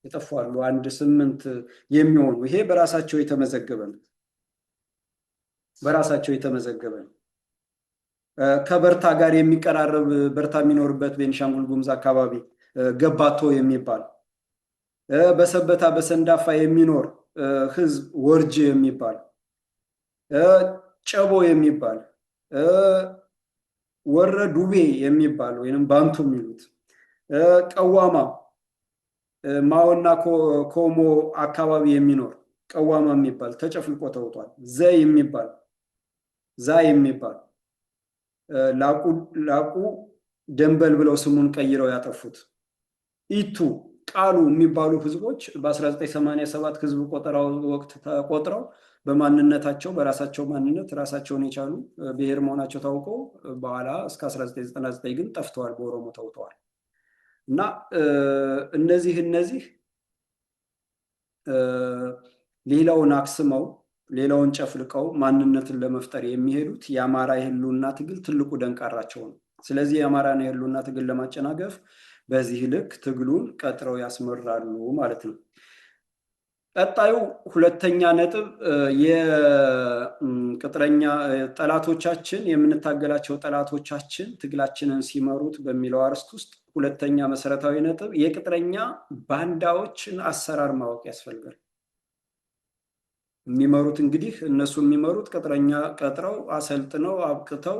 8 የሚሆኑ። ይሄ በራሳቸው የተመዘገበ ነው። ከበርታ ጋር የሚቀራረብ በርታ የሚኖርበት ቤኒሻንጉል ጉሙዝ አካባቢ ገባቶ የሚባል፣ በሰበታ በሰንዳፋ የሚኖር ህዝብ ወርጅ የሚባል፣ ጨቦ የሚባል፣ ወረ ዱቤ የሚባል ወይንም ባንቱ የሚሉት፣ ቀዋማ ማውና ኮሞ አካባቢ የሚኖር ቀዋማ የሚባል ተጨፍልቆ ተውጧል። ዛ የሚባል ላቁ ደንበል ብለው ስሙን ቀይረው ያጠፉት፣ ኢቱ ቃሉ የሚባሉ ህዝቦች በ1987 ህዝብ ቆጠራው ወቅት ተቆጥረው በማንነታቸው በራሳቸው ማንነት ራሳቸውን የቻሉ ብሔር መሆናቸው ታውቀው በኋላ እስከ 1999 ግን ጠፍተዋል፣ በኦሮሞ ተውጠዋል። እና እነዚህ ሌላውን አክስመው ሌላውን ጨፍልቀው ማንነትን ለመፍጠር የሚሄዱት የአማራ የህልውና ትግል ትልቁ ደንቃራቸው ነው። ስለዚህ የአማራን የህልውና ትግል ለማጨናገፍ በዚህ ልክ ትግሉን ቀጥረው ያስመራሉ ማለት ነው። ቀጣዩ ሁለተኛ ነጥብ የቅጥረኛ ጠላቶቻችን የምንታገላቸው ጠላቶቻችን ትግላችንን ሲመሩት በሚለው አርዕስት ውስጥ ሁለተኛ መሰረታዊ ነጥብ የቅጥረኛ ባንዳዎችን አሰራር ማወቅ ያስፈልጋል። የሚመሩት እንግዲህ እነሱ የሚመሩት ቅጥረኛ ቀጥረው አሰልጥነው አብቅተው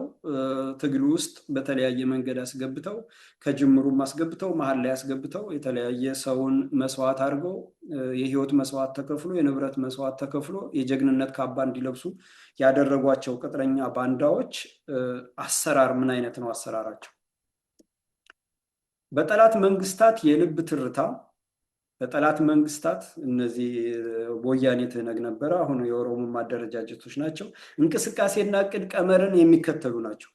ትግል ውስጥ በተለያየ መንገድ አስገብተው ከጅምሩም አስገብተው መሀል ላይ አስገብተው የተለያየ ሰውን መስዋዕት አድርገው የህይወት መስዋዕት ተከፍሎ የንብረት መስዋዕት ተከፍሎ የጀግንነት ካባ እንዲለብሱ ያደረጓቸው ቅጥረኛ ባንዳዎች አሰራር ምን አይነት ነው? አሰራራቸው በጠላት መንግስታት የልብ ትርታ በጠላት መንግስታት እነዚህ ወያኔ ትነግ ነበረ፣ አሁን የኦሮሞ ማደረጃጀቶች ናቸው። እንቅስቃሴና እቅድ ቀመርን የሚከተሉ ናቸው።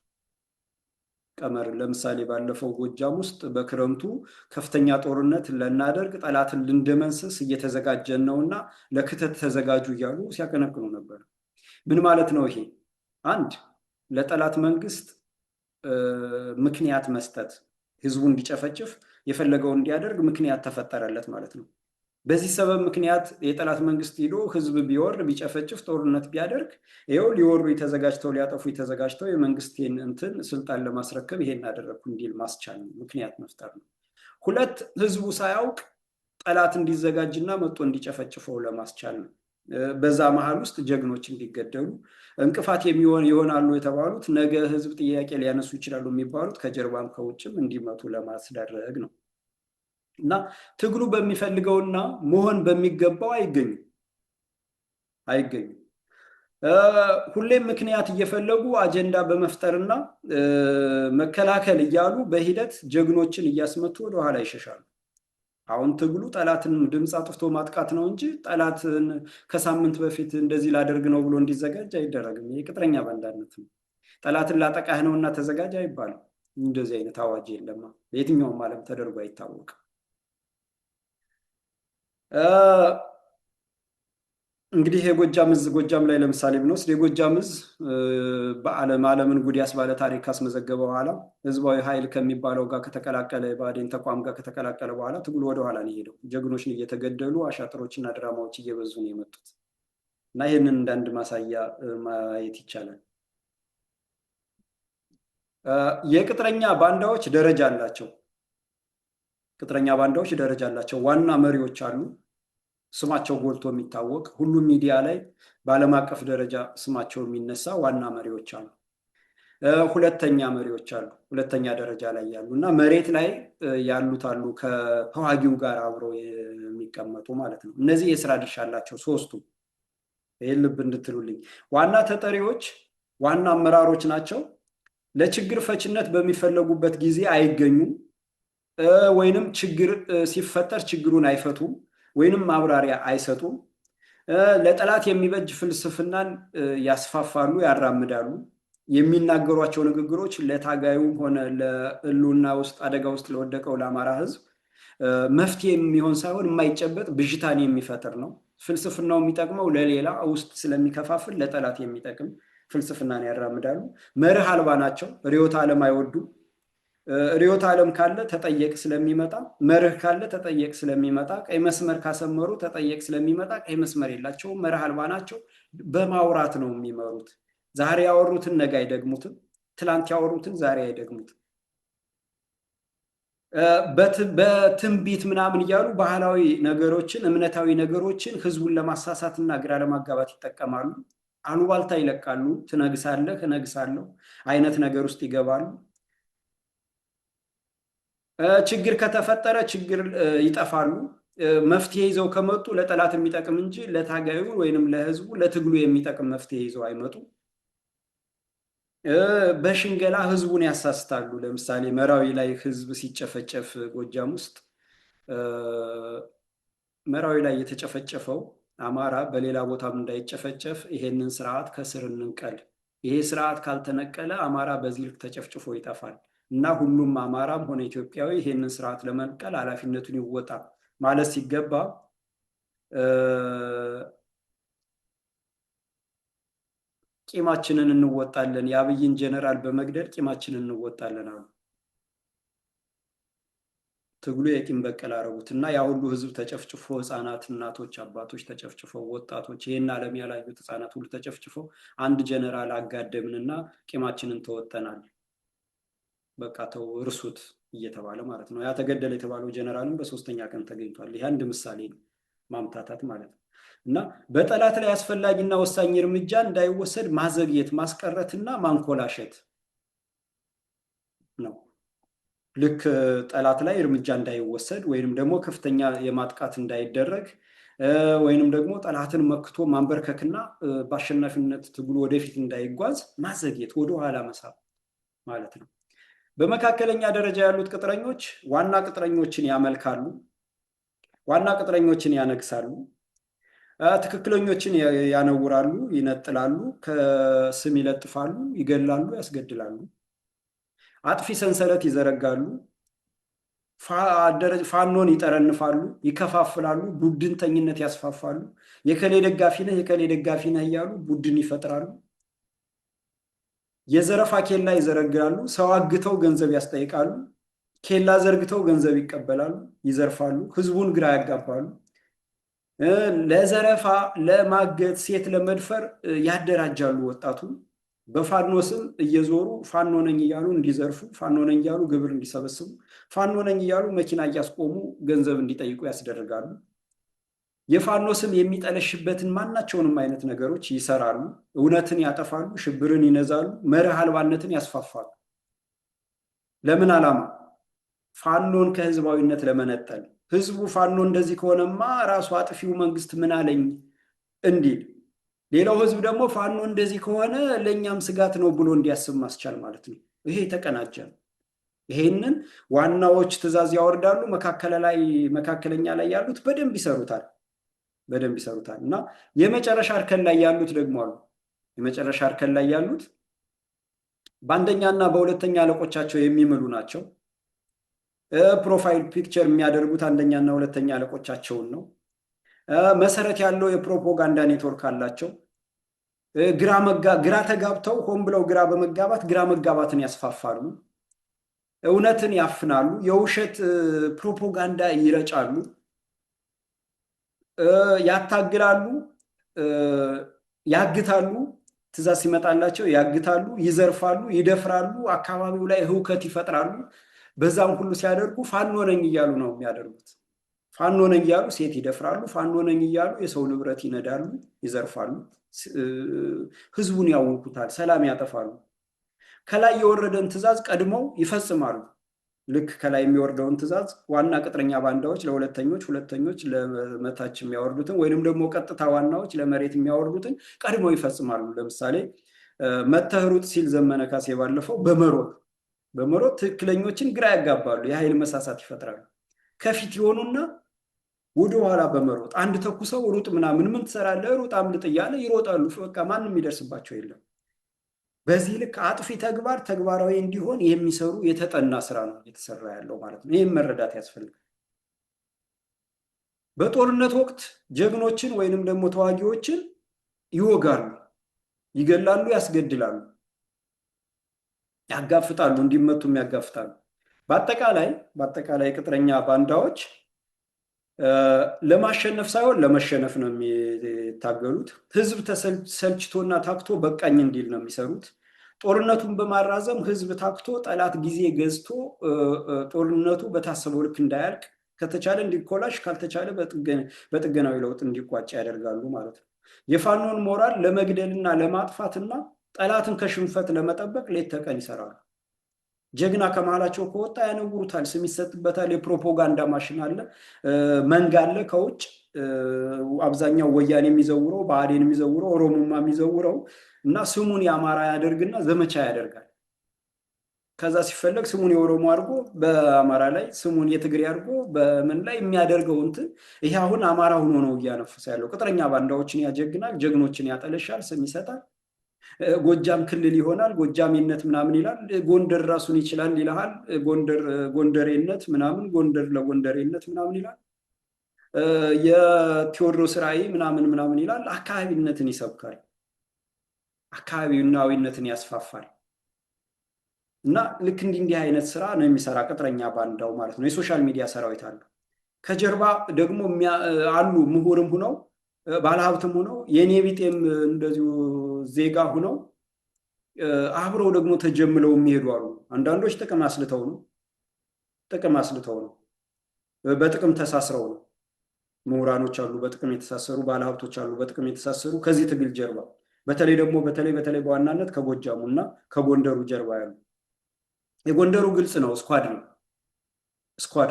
ቀመር ለምሳሌ ባለፈው ጎጃም ውስጥ በክረምቱ ከፍተኛ ጦርነት ልናደርግ ጠላትን ልንደመንስስ እየተዘጋጀን ነውና ለክተት ተዘጋጁ እያሉ ሲያቀነቅኑ ነበር። ምን ማለት ነው ይሄ? አንድ ለጠላት መንግስት ምክንያት መስጠት፣ ህዝቡ እንዲጨፈጭፍ የፈለገው እንዲያደርግ ምክንያት ተፈጠረለት ማለት ነው። በዚህ ሰበብ ምክንያት የጠላት መንግስት ሄዶ ህዝብ ቢወር ቢጨፈጭፍ ጦርነት ቢያደርግ ይኸው ሊወሩ ተዘጋጅተው ሊያጠፉ ተዘጋጅተው የመንግስቴን እንትን ስልጣን ለማስረከብ ይሄን አደረግኩ እንዲል ማስቻል ነው፣ ምክንያት መፍጠር ነው። ሁለት ህዝቡ ሳያውቅ ጠላት እንዲዘጋጅና መጥቶ እንዲጨፈጭፈው ለማስቻል ነው። በዛ መሀል ውስጥ ጀግኖች እንዲገደሉ እንቅፋት ይሆናሉ የተባሉት ነገ ህዝብ ጥያቄ ሊያነሱ ይችላሉ የሚባሉት ከጀርባም ከውጭም እንዲመቱ ለማስደረግ ነው። እና ትግሉ በሚፈልገውና መሆን በሚገባው አይገኙም። ሁሌም ምክንያት እየፈለጉ አጀንዳ በመፍጠርና መከላከል እያሉ በሂደት ጀግኖችን እያስመቱ ወደኋላ ይሸሻሉ። አሁን ትግሉ ጠላትን ድምፅ አጥፍቶ ማጥቃት ነው እንጂ ጠላትን ከሳምንት በፊት እንደዚህ ላደርግ ነው ብሎ እንዲዘጋጅ አይደረግም። የቅጥረኛ ባንዳነት ነው። ጠላትን ላጠቃህ ነውና ተዘጋጅ አይባልም። እንደዚህ አይነት አዋጅ የለማ፣ በየትኛውም ዓለም ተደርጎ አይታወቅም። እንግዲህ የጎጃም ዕዝ ጎጃም ላይ ለምሳሌ ብንወስድ የጎጃም ዕዝ ዓለምን ጉድ ያስባለ ታሪክ ካስመዘገበ በኋላ ህዝባዊ ኃይል ከሚባለው ጋር ከተቀላቀለ የብአዴን ተቋም ጋር ከተቀላቀለ በኋላ ትግሉ ወደኋላ ነው የሄደው። ጀግኖችን እየተገደሉ አሻጥሮችና ድራማዎች እየበዙ ነው የመጡት እና ይህንን እንዳንድ ማሳያ ማየት ይቻላል። የቅጥረኛ ባንዳዎች ደረጃ አላቸው። ቅጥረኛ ባንዳዎች ደረጃ አላቸው። ዋና መሪዎች አሉ፣ ስማቸው ጎልቶ የሚታወቅ ሁሉም ሚዲያ ላይ በዓለም አቀፍ ደረጃ ስማቸው የሚነሳ ዋና መሪዎች አሉ። ሁለተኛ መሪዎች አሉ፣ ሁለተኛ ደረጃ ላይ ያሉ እና መሬት ላይ ያሉት አሉ፣ ከተዋጊው ጋር አብረው የሚቀመጡ ማለት ነው። እነዚህ የስራ ድርሻ አላቸው ሶስቱ። ይህን ልብ እንድትሉልኝ። ዋና ተጠሪዎች ዋና አመራሮች ናቸው። ለችግር ፈችነት በሚፈለጉበት ጊዜ አይገኙም፣ ወይንም ችግር ሲፈጠር ችግሩን አይፈቱም፣ ወይንም ማብራሪያ አይሰጡም። ለጠላት የሚበጅ ፍልስፍናን ያስፋፋሉ፣ ያራምዳሉ። የሚናገሯቸው ንግግሮች ለታጋዩም ሆነ ለህልውና ውስጥ አደጋ ውስጥ ለወደቀው ለአማራ ህዝብ መፍትሄ የሚሆን ሳይሆን የማይጨበጥ ብዥታን የሚፈጥር ነው። ፍልስፍናው የሚጠቅመው ለሌላ ውስጥ ስለሚከፋፍል ለጠላት የሚጠቅም ፍልስፍናን ያራምዳሉ። መርህ አልባ ናቸው። ርዕዮተ ዓለም አይወዱም። ርዕዮተ ዓለም ካለ ተጠየቅ ስለሚመጣ፣ መርህ ካለ ተጠየቅ ስለሚመጣ፣ ቀይ መስመር ካሰመሩ ተጠየቅ ስለሚመጣ ቀይ መስመር የላቸውም። መርህ አልባ ናቸው። በማውራት ነው የሚመሩት። ዛሬ ያወሩትን ነገ አይደግሙትም። ትላንት ያወሩትን ዛሬ አይደግሙትም። በትንቢት ምናምን እያሉ ባህላዊ ነገሮችን እምነታዊ ነገሮችን ህዝቡን ለማሳሳትና ግራ ለማጋባት ይጠቀማሉ። አሉባልታ ይለቃሉ። ትነግሳለህ እነግሳለሁ አይነት ነገር ውስጥ ይገባሉ። ችግር ከተፈጠረ ችግር ይጠፋሉ። መፍትሄ ይዘው ከመጡ ለጠላት የሚጠቅም እንጂ ለታጋዩ ወይንም ለህዝቡ ለትግሉ የሚጠቅም መፍትሄ ይዘው አይመጡ። በሽንገላ ህዝቡን ያሳስታሉ። ለምሳሌ መራዊ ላይ ህዝብ ሲጨፈጨፍ ጎጃም ውስጥ መራዊ ላይ የተጨፈጨፈው አማራ በሌላ ቦታም እንዳይጨፈጨፍ ይሄንን ስርዓት ከስር እንንቀል። ይሄ ስርዓት ካልተነቀለ አማራ በዚህ ልክ ተጨፍጭፎ ይጠፋል እና ሁሉም አማራም ሆነ ኢትዮጵያዊ ይሄንን ስርዓት ለመንቀል ኃላፊነቱን ይወጣ ማለት ሲገባ ቂማችንን እንወጣለን፣ የአብይን ጀነራል በመግደል ቂማችንን እንወጣለን አሉ። ትግሉ የቂም በቀል አረጉት እና ያ ሁሉ ህዝብ ተጨፍጭፎ ህፃናት፣ እናቶች፣ አባቶች ተጨፍጭፈው ወጣቶች፣ ይህን ዓለም ያላዩት ህፃናት ሁሉ ተጨፍጭፈው አንድ ጀነራል አጋደምንና ቂማችንን ተወጠናል፣ በቃ ተው እርሱት እየተባለ ማለት ነው። ያ ተገደለ የተባለው ጀነራልም በሶስተኛ ቀን ተገኝቷል። ይህ አንድ ምሳሌ ማምታታት ማለት ነው። እና በጠላት ላይ አስፈላጊና ወሳኝ እርምጃ እንዳይወሰድ ማዘግየት፣ ማስቀረትና ማንኮላሸት ነው። ልክ ጠላት ላይ እርምጃ እንዳይወሰድ ወይንም ደግሞ ከፍተኛ የማጥቃት እንዳይደረግ ወይንም ደግሞ ጠላትን መክቶ ማንበርከክና በአሸናፊነት ትግሉ ወደፊት እንዳይጓዝ ማዘግየት፣ ወደኋላ መሳብ ማለት ነው። በመካከለኛ ደረጃ ያሉት ቅጥረኞች ዋና ቅጥረኞችን ያመልካሉ፣ ዋና ቅጥረኞችን ያነግሳሉ፣ ትክክለኞችን ያነውራሉ፣ ይነጥላሉ፣ ከስም ይለጥፋሉ፣ ይገላሉ፣ ያስገድላሉ፣ አጥፊ ሰንሰለት ይዘረጋሉ፣ ፋኖን ይጠረንፋሉ፣ ይከፋፍላሉ፣ ቡድንተኝነት ያስፋፋሉ፣ የከሌ ደጋፊ ነህ የከሌ ደጋፊ ነህ እያሉ ቡድን ይፈጥራሉ፣ የዘረፋ ኬላ ይዘረጋሉ፣ ሰው አግተው ገንዘብ ያስጠይቃሉ፣ ኬላ ዘርግተው ገንዘብ ይቀበላሉ፣ ይዘርፋሉ፣ ህዝቡን ግራ ያጋባሉ፣ ለዘረፋ፣ ለማገት፣ ሴት ለመድፈር ያደራጃሉ። ወጣቱ በፋኖ ስም እየዞሩ ፋኖ ነኝ እያሉ እንዲዘርፉ፣ ፋኖ ነኝ እያሉ ግብር እንዲሰበስቡ፣ ፋኖ ነኝ እያሉ መኪና እያስቆሙ ገንዘብ እንዲጠይቁ ያስደርጋሉ። የፋኖ ስም የሚጠለሽበትን ማናቸውንም አይነት ነገሮች ይሰራሉ። እውነትን ያጠፋሉ፣ ሽብርን ይነዛሉ፣ መርህ አልባነትን ያስፋፋሉ። ለምን ዓላማ? ፋኖን ከህዝባዊነት ለመነጠል። ህዝቡ ፋኖ እንደዚህ ከሆነማ ራሱ አጥፊው መንግስት ምን አለኝ እንዲል፣ ሌላው ህዝብ ደግሞ ፋኖ እንደዚህ ከሆነ ለእኛም ስጋት ነው ብሎ እንዲያስብ ማስቻል ማለት ነው። ይሄ የተቀናጀ ነው። ይሄንን ዋናዎች ትዕዛዝ ያወርዳሉ፣ መካከለኛ ላይ ያሉት በደንብ ይሰሩታል እና የመጨረሻ እርከን ላይ ያሉት ደግሞ አሉ። የመጨረሻ እርከን ላይ ያሉት በአንደኛና በሁለተኛ አለቆቻቸው የሚምሉ ናቸው። ፕሮፋይል ፒክቸር የሚያደርጉት አንደኛና ሁለተኛ አለቆቻቸውን ነው። መሰረት ያለው የፕሮፓጋንዳ ኔትወርክ አላቸው። ግራ ተጋብተው ሆን ብለው ግራ በመጋባት ግራ መጋባትን ያስፋፋሉ። እውነትን ያፍናሉ። የውሸት ፕሮፓጋንዳ ይረጫሉ። ያታግላሉ፣ ያግታሉ። ትዕዛዝ ሲመጣላቸው ያግታሉ፣ ይዘርፋሉ፣ ይደፍራሉ፣ አካባቢው ላይ ህውከት ይፈጥራሉ። በዛም ሁሉ ሲያደርጉ ፋኖ ነኝ እያሉ ነው የሚያደርጉት። ፋኖ ነኝ እያሉ ሴት ይደፍራሉ። ፋኖ ነኝ እያሉ የሰው ንብረት ይነዳሉ፣ ይዘርፋሉ፣ ህዝቡን ያውኩታል፣ ሰላም ያጠፋሉ። ከላይ የወረደን ትዕዛዝ ቀድመው ይፈጽማሉ። ልክ ከላይ የሚወርደውን ትዕዛዝ ዋና ቅጥረኛ ባንዳዎች ለሁለተኞች፣ ሁለተኞች ለመታች የሚያወርዱትን ወይንም ደግሞ ቀጥታ ዋናዎች ለመሬት የሚያወርዱትን ቀድመው ይፈጽማሉ። ለምሳሌ መተህሩጥ ሲል ዘመነ ካሴ ባለፈው በመሮጥ ትክክለኞችን ግራ ያጋባሉ፣ የኃይል መሳሳት ይፈጥራሉ። ከፊት የሆኑና ወደ ኋላ በመሮጥ አንድ ተኩሰው ሩጥ ምናምን ምን ትሰራለህ ሩጥ አምልጥ እያለ ይሮጣሉ። በቃ ማንም የሚደርስባቸው የለም። በዚህ ልክ አጥፊ ተግባር ተግባራዊ እንዲሆን የሚሰሩ የተጠና ስራ ነው እየተሰራ ያለው ማለት ነው። ይህም መረዳት ያስፈልጋል። በጦርነት ወቅት ጀግኖችን ወይንም ደግሞ ተዋጊዎችን ይወጋሉ፣ ይገላሉ፣ ያስገድላሉ፣ ያጋፍጣሉ፣ እንዲመቱም ያጋፍጣሉ። በአጠቃላይ ቅጥረኛ ባንዳዎች ለማሸነፍ ሳይሆን ለመሸነፍ ነው የሚታገሉት። ህዝብ ተሰልችቶና ታክቶ በቃኝ እንዲል ነው የሚሰሩት። ጦርነቱን በማራዘም ህዝብ ታክቶ ጠላት ጊዜ ገዝቶ ጦርነቱ በታሰበው ልክ እንዳያልቅ ከተቻለ እንዲኮላሽ ካልተቻለ በጥገናዊ ለውጥ እንዲቋጭ ያደርጋሉ ማለት ነው። የፋኖን ሞራል ለመግደልና ለማጥፋትና ጠላትን ከሽንፈት ለመጠበቅ ሌት ተቀን ይሰራሉ። ጀግና ከመሃላቸው ከወጣ ያነውሩታል፣ ስም ይሰጥበታል። የፕሮፓጋንዳ ማሽን አለ፣ መንጋ አለ ከውጭ አብዛኛው ወያኔ የሚዘውረው፣ ብአዴን የሚዘውረው፣ ኦሮሞማ የሚዘውረው እና ስሙን የአማራ ያደርግና ዘመቻ ያደርጋል። ከዛ ሲፈለግ ስሙን የኦሮሞ አድርጎ በአማራ ላይ ስሙን የትግሬ አድርጎ በምን ላይ የሚያደርገው እንትን ይሄ አሁን አማራ ሆኖ ነው እያነፈሰ ያለው። ቅጥረኛ ባንዳዎችን ያጀግናል፣ ጀግኖችን ያጠለሻል፣ ስም ይሰጣል። ጎጃም ክልል ይሆናል፣ ጎጃሚነት ምናምን ይላል። ጎንደር ራሱን ይችላል ይልሃል። ጎንደሬነት ምናምን፣ ጎንደር ለጎንደሬነት ምናምን ይላል። የቴዎድሮስ ራዕይ ምናምን ምናምን ይላል። አካባቢነትን ይሰብካል፣ አካባቢናዊነትን ያስፋፋል። እና ልክ እንዲህ አይነት ስራ ነው የሚሰራ ቅጥረኛ ባንዳው ማለት ነው። የሶሻል ሚዲያ ሰራዊት አሉ። ከጀርባ ደግሞ አሉ ምሁርም ሁነው ባለሀብትም ሁነው የኔ ቢጤም እንደዚሁ ዜጋ ሁነው አብረው ደግሞ ተጀምለው የሚሄዱ አሉ። አንዳንዶች ጥቅም አስልተው ነው በጥቅም ተሳስረው ነው። ምሁራኖች አሉ በጥቅም የተሳሰሩ፣ ባለሀብቶች አሉ በጥቅም የተሳሰሩ። ከዚህ ትግል ጀርባ በተለይ በዋናነት ከጎጃሙ እና ከጎንደሩ ጀርባ ያሉ የጎንደሩ ግልጽ ነው፣ ስኳድ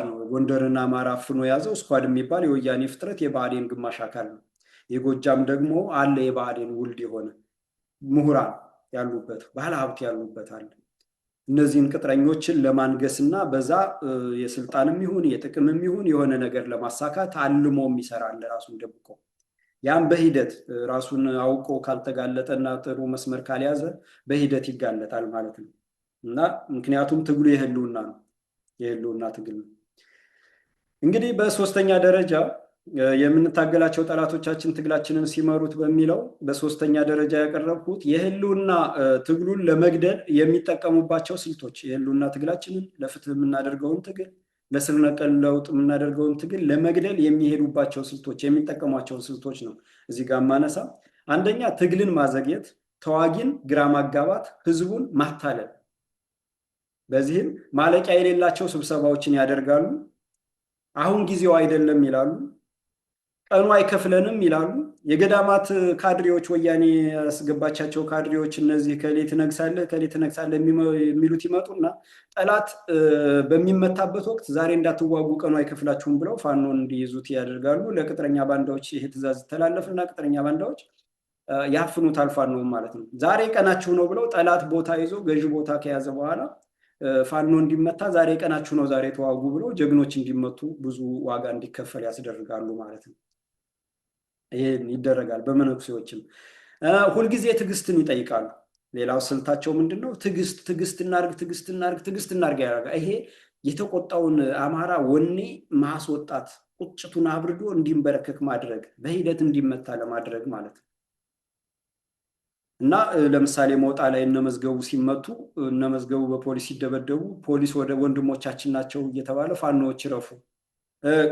ነው። ጎንደርና አማራ አፍኖ የያዘው ስኳድ የሚባል የወያኔ ፍጥረት የብአዴን ግማሽ አካል ነው። የጎጃም ደግሞ አለ የብአዴን ውልድ የሆነ ምሁራን ያሉበት ባለሀብት ያሉበት አለ። እነዚህን ቅጥረኞችን ለማንገስና በዛ የስልጣንም ይሁን የጥቅምም ይሁን የሆነ ነገር ለማሳካት አልሞም ይሰራል ራሱን ደብቆ። ያም በሂደት ራሱን አውቆ ካልተጋለጠና ጥሩ መስመር ካልያዘ በሂደት ይጋለጣል ማለት ነው። እና ምክንያቱም ትግሉ የህልውና ትግል ነው። እንግዲህ በሶስተኛ ደረጃ የምንታገላቸው ጠላቶቻችን ትግላችንን ሲመሩት በሚለው በሶስተኛ ደረጃ ያቀረብኩት የህልውና ትግሉን ለመግደል የሚጠቀሙባቸው ስልቶች፣ የህልውና ትግላችንን ለፍትህ የምናደርገውን ትግል፣ ለስር ነቀል ለውጥ የምናደርገውን ትግል ለመግደል የሚሄዱባቸው ስልቶች፣ የሚጠቀሟቸው ስልቶች ነው እዚህ ጋር ማነሳ። አንደኛ ትግልን ማዘግየት፣ ተዋጊን ግራ ማጋባት፣ ህዝቡን ማታለል። በዚህም ማለቂያ የሌላቸው ስብሰባዎችን ያደርጋሉ። አሁን ጊዜው አይደለም ይላሉ። ቀኑ አይከፍለንም ይላሉ። የገዳማት ካድሬዎች፣ ወያኔ ያስገባቻቸው ካድሬዎች እነዚህ ከሌ ትነግሳለህ የሚሉት ይመጡና ጠላት በሚመታበት ወቅት ዛሬ እንዳትዋጉ ቀኑ አይከፍላችሁም ብለው ፋኖን እንዲይዙት ያደርጋሉ። ለቅጥረኛ ባንዳዎች ይሄ ትዕዛዝ ይተላለፍና ቅጥረኛ ባንዳዎች ያፍኑታል ፋኖን ማለት ነው። ዛሬ ቀናችሁ ነው ብለው ጠላት ቦታ ይዞ ገዢ ቦታ ከያዘ በኋላ ፋኖ እንዲመታ ዛሬ ቀናችሁ ነው ዛሬ ተዋጉ ብለው ጀግኖች እንዲመቱ ብዙ ዋጋ እንዲከፈል ያስደርጋሉ ማለት ነው። ይሄን ይደረጋል። በመነኩሴዎችም ሁልጊዜ ትዕግስትን ይጠይቃሉ። ሌላው ስልታቸው ምንድነው? ትዕግስት እናርግ ያደርጋል። ይሄ የተቆጣውን አማራ ወኔ ማስወጣት፣ ቁጭቱን አብርዶ እንዲንበረከክ ማድረግ፣ በሂደት እንዲመታ ለማድረግ ማለት ነው። እና ለምሳሌ ሞጣ ላይ እነመዝገቡ ሲመቱ፣ እነመዝገቡ በፖሊስ ሲደበደቡ ፖሊስ ወደ ወንድሞቻችን ናቸው እየተባለ ፋኖዎች ይረፉ፣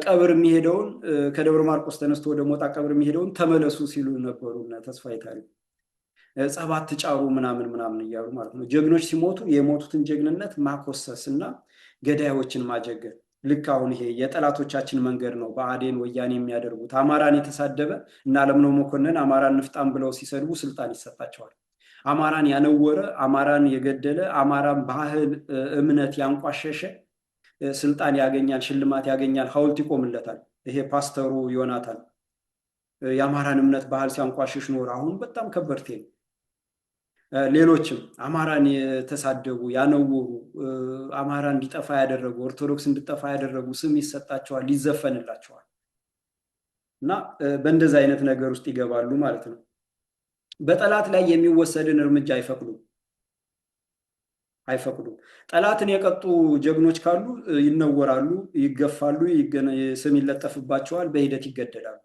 ቀብር የሚሄደውን ከደብረ ማርቆስ ተነስቶ ወደ ሞጣ ቀብር የሚሄደውን ተመለሱ ሲሉ ነበሩ። ተስፋዬ ታሪኩ ጸባት ጫሩ ምናምን እያሉ ማለት ነው። ጀግኖች ሲሞቱ የሞቱትን ጀግንነት ማኮሰስ እና ገዳዮችን ማጀገን። ልክ አሁን ይሄ የጠላቶቻችን መንገድ ነው። ብአዴን ወያኔ የሚያደርጉት አማራን የተሳደበ እና አለምነው መኮንን አማራን ንፍጣም ብለው ሲሰድቡ ስልጣን ይሰጣቸዋል። አማራን ያነወረ፣ አማራን የገደለ፣ አማራን ባህል እምነት ያንቋሸሸ ስልጣን ያገኛል፣ ሽልማት ያገኛል፣ ሐውልት ይቆምለታል። ይሄ ፓስተሩ ዮናታን የአማራን እምነት ባህል ሲያንቋሽሽ ኖር አሁን በጣም ከበርቴ ነው። ሌሎችም አማራን የተሳደቡ ያነወሩ፣ አማራ እንዲጠፋ ያደረጉ፣ ኦርቶዶክስ እንዲጠፋ ያደረጉ ስም ይሰጣቸዋል፣ ይዘፈንላቸዋል። እና በእንደዚህ አይነት ነገር ውስጥ ይገባሉ ማለት ነው። በጠላት ላይ የሚወሰድን እርምጃ አይፈቅዱም። ጠላትን የቀጡ ጀግኖች ካሉ ይነወራሉ፣ ይገፋሉ፣ ስም ይለጠፍባቸዋል፣ በሂደት ይገደላሉ።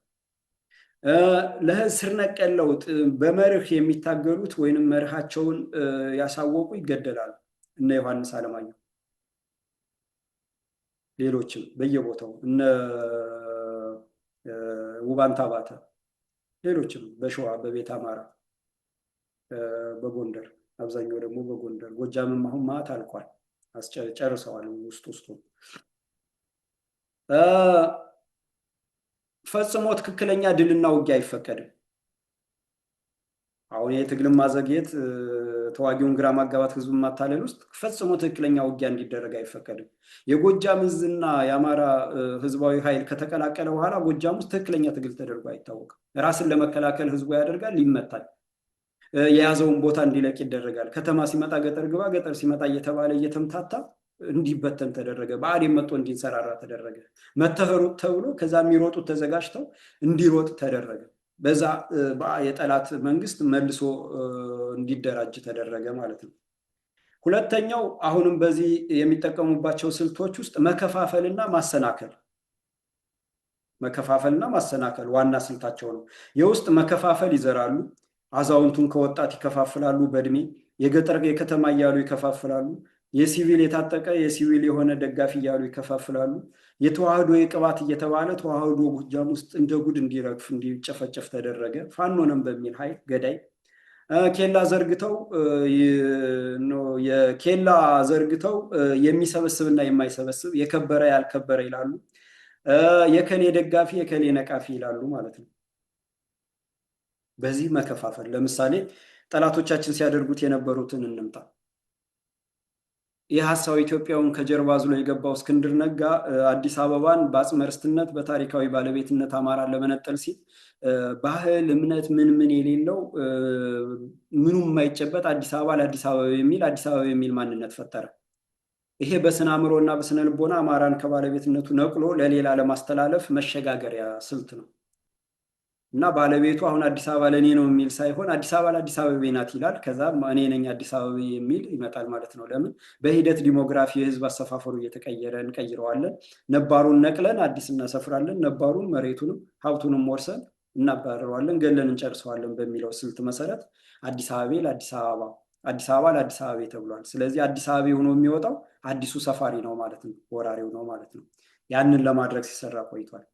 ለስር ነቀል ለውጥ በመርህ የሚታገሉት ወይንም መርሃቸውን ያሳወቁ ይገደላሉ። እነ ዮሐንስ አለማየሁ፣ ሌሎችም በየቦታው እነ ውባንታ ባተ፣ ሌሎችም በሸዋ በቤት አማራ፣ በጎንደር አብዛኛው ደግሞ በጎንደር ጎጃምም አሁን ማት አልቋል፣ ጨርሰዋል ውስጡ ፈጽሞ ትክክለኛ ድልና ውጊያ አይፈቀድም። አሁን የትግልን ማዘግየት፣ ተዋጊውን ግራ ማጋባት፣ ህዝቡን ማታለል ውስጥ ፈጽሞ ትክክለኛ ውጊያ እንዲደረግ አይፈቀድም። የጎጃም እዝና የአማራ ህዝባዊ ኃይል ከተቀላቀለ በኋላ ጎጃም ውስጥ ትክክለኛ ትግል ተደርጎ አይታወቅም። ራስን ለመከላከል ህዝቡ ያደርጋል፣ ይመታል። የያዘውን ቦታ እንዲለቅ ይደረጋል። ከተማ ሲመጣ ገጠር ግባ፣ ገጠር ሲመጣ እየተባለ እየተምታታ እንዲበተን ተደረገ። ብአዴን መጥቶ እንዲንሰራራ ተደረገ። መተህሩት ተብሎ ከዛ የሚሮጡት ተዘጋጅተው እንዲሮጥ ተደረገ። በዛ የጠላት መንግስት መልሶ እንዲደራጅ ተደረገ ማለት ነው። ሁለተኛው አሁንም በዚህ የሚጠቀሙባቸው ስልቶች ውስጥ መከፋፈልና ማሰናከል ዋና ስልታቸው ነው። የውስጥ መከፋፈል ይዘራሉ። አዛውንቱን ከወጣት ይከፋፍላሉ። በእድሜ የገጠር የከተማ እያሉ ይከፋፍላሉ። የሲቪል የታጠቀ የሲቪል የሆነ ደጋፊ እያሉ ይከፋፍላሉ። የተዋህዶ የቅባት እየተባለ ተዋህዶ ጎጃም ውስጥ እንደ ጉድ እንዲረግፍ እንዲጨፈጨፍ ተደረገ። ፋኖንም በሚል ኃይል ገዳይ ኬላ ዘርግተው የሚሰበስብና የማይሰበስብ የከበረ ያልከበረ ይላሉ። የከሌ ደጋፊ የከሌ ነቃፊ ይላሉ ማለት ነው። በዚህ መከፋፈል ለምሳሌ ጠላቶቻችን ሲያደርጉት የነበሩትን እንምጣ። የሐሳዊ ኢትዮጵያውን ከጀርባ አዝሎ የገባው እስክንድር ነጋ አዲስ አበባን በአጽመ ርስትነት በታሪካዊ ባለቤትነት አማራን ለመነጠል ሲል ባህል፣ እምነት ምን የሌለው ምኑም የማይጨበጥ አዲስ አበባ ለአዲስ አበባ የሚል ማንነት ፈጠረ። ይሄ በስነ አእምሮ እና በስነ ልቦና አማራን ከባለቤትነቱ ነቅሎ ለሌላ ለማስተላለፍ መሸጋገሪያ ስልት ነው እና ባለቤቱ አሁን አዲስ አበባ ለእኔ ነው የሚል ሳይሆን አዲስ አበባ ለአዲስ አበባ ናት ይላል። ከዛ እኔ ነኝ አዲስ አበባ የሚል ይመጣል ማለት ነው። ለምን? በሂደት ዲሞግራፊ የህዝብ አሰፋፈሩ እየተቀየረ እንቀይረዋለን። ነባሩን ነቅለን አዲስ እናሰፍራለን። ነባሩን መሬቱንም ሀብቱንም ወርሰን እናባረረዋለን፣ ገለን እንጨርሰዋለን በሚለው ስልት መሰረት አዲስ አበባ ለአዲስ አበባ ተብሏል። ስለዚህ አዲስ አበባ ሆኖ የሚወጣው አዲሱ ሰፋሪ ነው ማለት ነው፣ ወራሪው ነው ማለት ነው። ያንን ለማድረግ ሲሰራ ቆይቷል።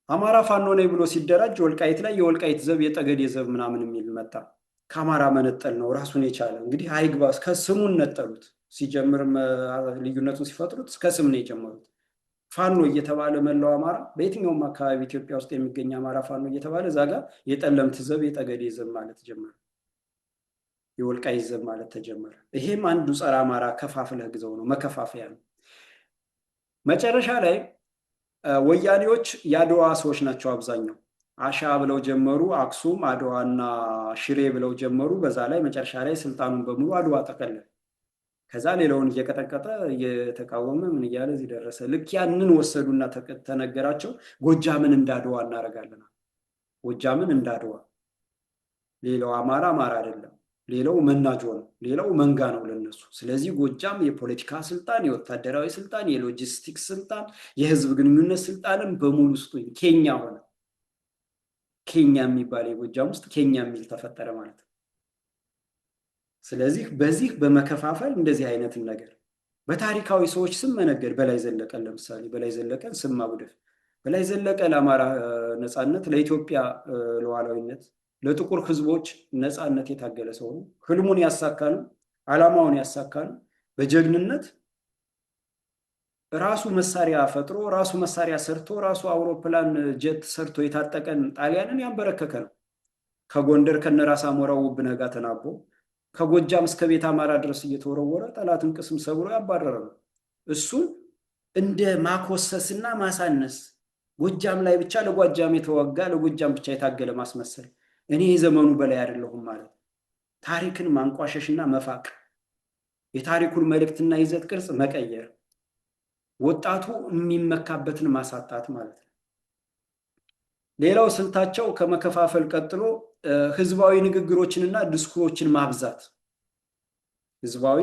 አማራ ፋኖ ነኝ ብሎ ሲደራጅ ወልቃይት ላይ የወልቃይት ዘብ የጠገዴ ዘብ ምናምን የሚል መጣ። ከአማራ መነጠል ነው ራሱን የቻለ እንግዲህ አይግባ። ከስሙን ነጠሉት። ሲጀምር ልዩነቱን ሲፈጥሩት ከስም ነው የጀመሩት። ፋኖ እየተባለ መላው አማራ በየትኛውም አካባቢ ኢትዮጵያ ውስጥ የሚገኝ አማራ ፋኖ እየተባለ እዛ ጋር የጠለምት ዘብ የጠገዴ ዘብ ማለት ጀመረ። የወልቃይት ዘብ ማለት ተጀመረ። ይሄም አንዱ ጸረ አማራ ከፋፍለህ ግዘው ነው፣ መከፋፈያ ነው። መጨረሻ ላይ ወያኔዎች የአድዋ ሰዎች ናቸው። አብዛኛው አሻ ብለው ጀመሩ፣ አክሱም፣ አድዋና ሽሬ ብለው ጀመሩ። በዛ ላይ መጨረሻ ላይ ስልጣኑን በሙሉ አድዋ ጠቀለለ። ከዛ ሌላውን እየቀጠቀጠ እየተቃወመ ምን እያለ እዚህ ደረሰ። ልክ ያንን ወሰዱና ተነገራቸው። ጎጃምን እንዳድዋ እናደርጋለን። ጎጃምን እንዳድዋ። ሌላው አማራ አይደለም፣ ሌላው መናጆ ነው፣ ሌላው መንጋ ነው ለነሱ። ስለዚህ ጎጃም የፖለቲካ ስልጣን፣ የወታደራዊ ስልጣን፣ የሎጂስቲክስ ስልጣን፣ የህዝብ ግንኙነት ስልጣንን በሙሉ ስጡኝ። ኬኛ ሆነ። ኬኛ የሚባል የጎጃም ውስጥ ኬኛ የሚል ተፈጠረ ማለት ነው። ስለዚህ በዚህ በመከፋፈል እንደዚህ አይነትን ነገር በታሪካዊ ሰዎች ስም መነገድ። በላይ ዘለቀን ለምሳሌ በላይ ዘለቀን ስም ማጉደፍ። በላይ ዘለቀ ለአማራ ነፃነት፣ ለኢትዮጵያ ሉዓላዊነት፣ ለጥቁር ህዝቦች ነፃነት የታገለ ሰው ነው። ህልሙን ያሳካል፣ ዓላማውን ያሳካል። በጀግንነት ራሱ መሳሪያ ፈጥሮ ራሱ መሳሪያ ሰርቶ ራሱ አውሮፕላን ጀት ሰርቶ የታጠቀን ጣሊያንን ያንበረከከ ነው። ከጎንደር ከነራስ አሞራው ውብነህ ጋር ተናቦ ከጎጃም እስከ ቤት አማራ ድረስ እየተወረወረ ጠላትን ቅስም ሰብሮ ያባረረ ነው። እሱን እንደ ማኮሰስና ማሳነስ፣ ጎጃም ላይ ብቻ ለጎጃም የተወጋ ለጎጃም ብቻ የታገለ ማስመሰል፣ እኔ የዘመኑ በላይ አይደለሁም ማለት፣ ታሪክን ማንቋሸሽና መፋቅ፣ የታሪኩን መልእክትና ይዘት ቅርጽ መቀየር፣ ወጣቱ የሚመካበትን ማሳጣት ማለት ነው። ሌላው ስልታቸው ከመከፋፈል ቀጥሎ ህዝባዊ ንግግሮችንና ዲስኩሮችን ማብዛት። ህዝባዊ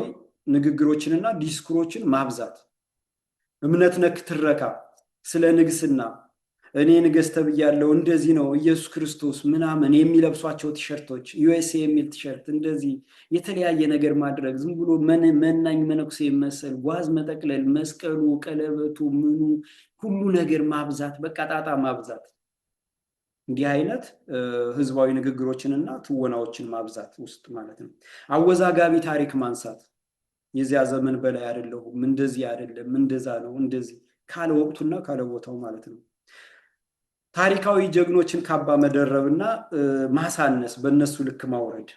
ንግግሮችንና ዲስኩሮችን ማብዛት፣ እምነት ነክ ትረካ፣ ስለ ንግስና እኔ ንገስ ተብያለሁ፣ እንደዚህ ነው ኢየሱስ ክርስቶስ ምናምን፣ የሚለብሷቸው ቲሸርቶች ዩኤስኤ የሚል ቲሸርት፣ እንደዚህ የተለያየ ነገር ማድረግ፣ ዝም ብሎ መናኝ መነኩሴ መሰል ጓዝ መጠቅለል፣ መስቀሉ፣ ቀለበቱ፣ ምኑ ሁሉ ነገር ማብዛት፣ በቃ ጣጣ ማብዛት። እንዲህ አይነት ህዝባዊ ንግግሮችንና ትወናዎችን ማብዛት ውስጥ ማለት ነው። አወዛጋቢ ታሪክ ማንሳት፣ የዚያ ዘመን በላይ አይደለሁም፣ እንደዚህ አይደለም፣ እንደዛ ነው፣ እንደዚህ ካለ ወቅቱና ካለ ቦታው ማለት ነው። ታሪካዊ ጀግኖችን ካባ መደረብና ማሳነስ፣ በእነሱ ልክ ማውረድ፣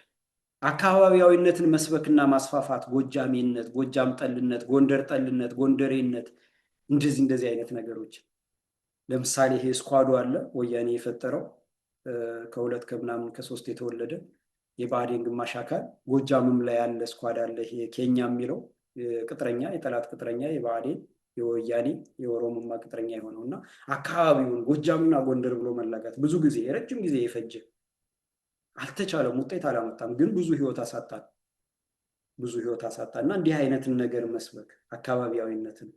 አካባቢያዊነትን መስበክና ማስፋፋት፣ ጎጃሜነት፣ ጎጃም ጠልነት፣ ጎንደር ጠልነት፣ ጎንደሬነት፣ እንደዚህ አይነት ነገሮች። ለምሳሌ ይሄ ስኳዱ አለ ወያኔ የፈጠረው ከሁለት ከምናምን ከሶስት የተወለደ የብአዴን ግማሽ አካል ጎጃምም ላይ ያለ ስኳድ አለ። ይሄ ኬኛ የሚለው ቅጥረኛ፣ የጠላት ቅጥረኛ፣ የብአዴን የወያኔ የኦሮሞማ ቅጥረኛ የሆነው እና አካባቢውን ጎጃምና ጎንደር ብሎ መላጋት ብዙ ጊዜ የረጅም ጊዜ የፈጀ አልተቻለም፣ ውጤት አላመጣም። ግን ብዙ ህይወት አሳጣል፣ ብዙ ህይወት አሳጣ እና እንዲህ አይነትን ነገር መስበክ አካባቢያዊነትን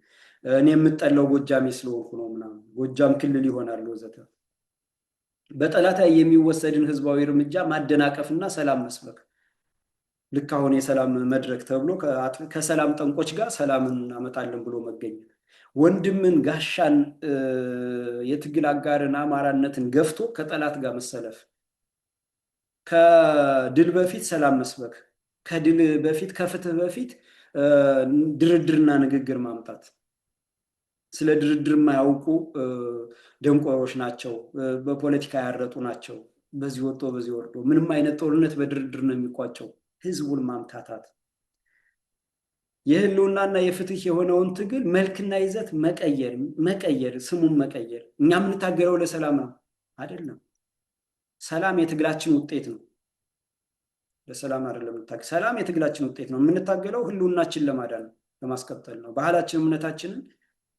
እኔ የምጠላው ጎጃሜ ስለሆንኩ ነው ምናምን ጎጃም ክልል ይሆናል ወዘተ በጠላት ላይ የሚወሰድን ህዝባዊ እርምጃ ማደናቀፍና ሰላም መስበክ ልክ አሁን የሰላም መድረክ ተብሎ ከሰላም ጠንቆች ጋር ሰላምን እናመጣለን ብሎ መገኘት ወንድምን ጋሻን የትግል አጋርን አማራነትን ገፍቶ ከጠላት ጋር መሰለፍ ከድል በፊት ሰላም መስበክ ከድል በፊት ከፍትህ በፊት ድርድርና ንግግር ማምጣት ስለ ድርድር የማያውቁ ደንቆሮች ናቸው፣ በፖለቲካ ያረጡ ናቸው። በዚህ ወጥቶ በዚህ ወርዶ ምንም አይነት ጦርነት በድርድር ነው የሚቋጨው። ህዝቡን ማምታታት የህልውናና የፍትህ የሆነውን ትግል መልክና ይዘት መቀየር ስሙን መቀየር። እኛ የምንታገለው ለሰላም ነው አይደለም። ሰላም የትግላችን ውጤት ነው። ለሰላም አይደለም የምንታገለው። ሰላም የትግላችን ውጤት ነው። የምንታገለው ህልውናችን ለማዳን ነው፣ ለማስቀጠል ነው። ባህላችን፣ እምነታችንን፣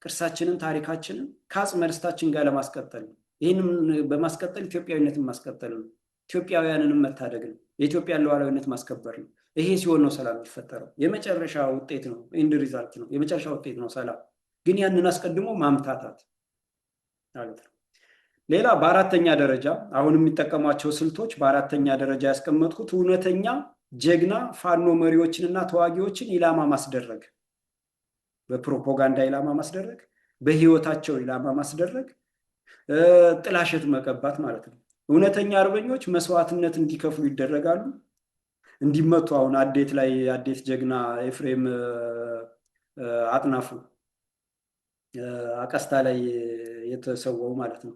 ቅርሳችንን፣ ታሪካችንን ከአጽመ ርስታችን ጋር ለማስቀጠል ነው። ይህንም በማስቀጠል ኢትዮጵያዊነትን ማስቀጠል ነው። ኢትዮጵያውያንንም መታደግ ነው። የኢትዮጵያን ሉዓላዊነት ማስከበር ነው። ይሄ ሲሆን ነው ሰላም የሚፈጠረው። የመጨረሻ ውጤት ነው፣ ኢንድ ሪዛልት ነው። የመጨረሻ ውጤት ነው ሰላም። ግን ያንን አስቀድሞ ማምታታት ማለት ነው። ሌላ በአራተኛ ደረጃ አሁን የሚጠቀሟቸው ስልቶች በአራተኛ ደረጃ ያስቀመጥኩት እውነተኛ ጀግና ፋኖ መሪዎችንና ተዋጊዎችን ኢላማ ማስደረግ፣ በፕሮፓጋንዳ ኢላማ ማስደረግ፣ በህይወታቸው ኢላማ ማስደረግ፣ ጥላሸት መቀባት ማለት ነው። እውነተኛ አርበኞች መስዋዕትነት እንዲከፍሉ ይደረጋሉ፣ እንዲመቱ። አሁን አዴት ላይ አዴት ጀግና ኤፍሬም አጥናፉ አቀስታ ላይ የተሰዋው ማለት ነው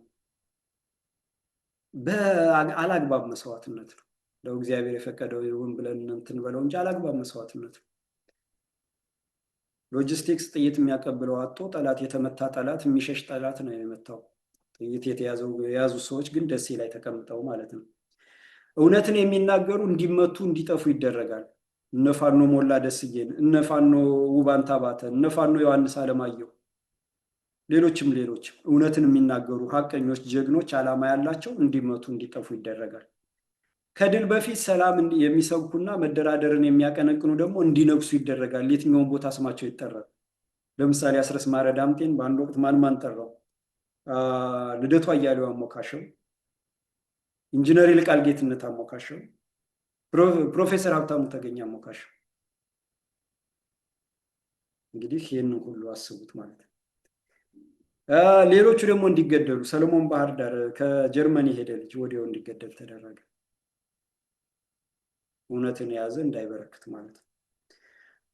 በአላግባብ መስዋዕትነት ነው። ለው እግዚአብሔር የፈቀደው ይሁን ብለን እንትን በለው እንጂ አላግባብ መስዋዕትነት ነው። ሎጂስቲክስ ጥይት የሚያቀብለው አጦ ጠላት የተመታ ጠላት የሚሸሽ ጠላት ነው የመታው። ጥይት የያዙ ሰዎች ግን ደሴ ላይ ተቀምጠው ማለት ነው። እውነትን የሚናገሩ እንዲመቱ እንዲጠፉ ይደረጋል። እነፋኖ ሞላ ደስዬን፣ እነፋኖ ውባንታ ባተ፣ እነፋኖ ዮሐንስ አለማየሁ፣ ሌሎችም እውነትን የሚናገሩ ሀቀኞች ጀግኖች ዓላማ ያላቸው እንዲመቱ እንዲጠፉ ይደረጋል። ከድል በፊት ሰላም የሚሰብኩና መደራደርን የሚያቀነቅኑ ደግሞ እንዲነግሱ ይደረጋል። የትኛውን ቦታ ስማቸው ይጠራል። ለምሳሌ አስረስ ማረ ዳምጤን በአንድ ወቅት ማን ጠራው? ልደቱ አያሌው አሞካሸው፣ ኢንጂነር ይልቃል ጌትነት አሞካሸው፣ ፕሮፌሰር ሀብታሙ ተገኘ አሞካሸው። እንግዲህ ይህንን ሁሉ አስቡት ማለት ነው። ሌሎቹ ደግሞ እንዲገደሉ ሰለሞን ባህር ዳር ከጀርመን የሄደ ልጅ ወዲያው እንዲገደል ተደረገ። እውነትን የያዘ እንዳይበረክት ማለት ነው።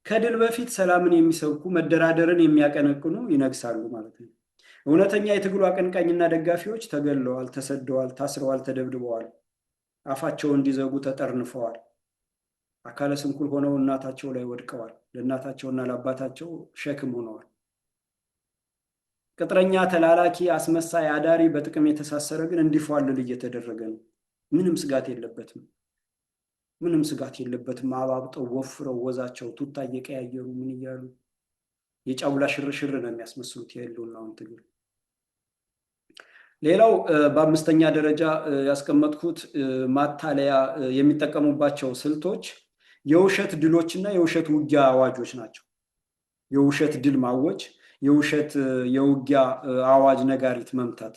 ከድል በፊት ሰላምን የሚሰብኩ መደራደርን የሚያቀነቅኑ ይነግሳሉ ማለት ነው። እውነተኛ የትግሉ አቀንቃኝና ደጋፊዎች ተገለዋል፣ ተሰደዋል፣ ታስረዋል፣ ተደብድበዋል፣ አፋቸውን እንዲዘጉ ተጠርንፈዋል፣ አካለ ስንኩል ሆነው እናታቸው ላይ ወድቀዋል፣ ለእናታቸውና ለአባታቸው ሸክም ሆነዋል። ቅጥረኛ፣ ተላላኪ፣ አስመሳይ፣ አዳሪ በጥቅም የተሳሰረ ግን እንዲፏልል እየተደረገ ነው። ምንም ስጋት የለበትም። አባብጠው ወፍረው ወዛቸው ቱታ እየቀያየሩ ምን እያሉ የጫውላ ሽርሽር ነው የሚያስመስሉት የህልውናውን ትግል። ሌላው በአምስተኛ ደረጃ ያስቀመጥኩት ማታለያ የሚጠቀሙባቸው ስልቶች የውሸት ድሎችና የውሸት ውጊያ አዋጆች ናቸው። የውሸት ድል ማወጅ፣ የውሸት የውጊያ አዋጅ ነጋሪት መምታት።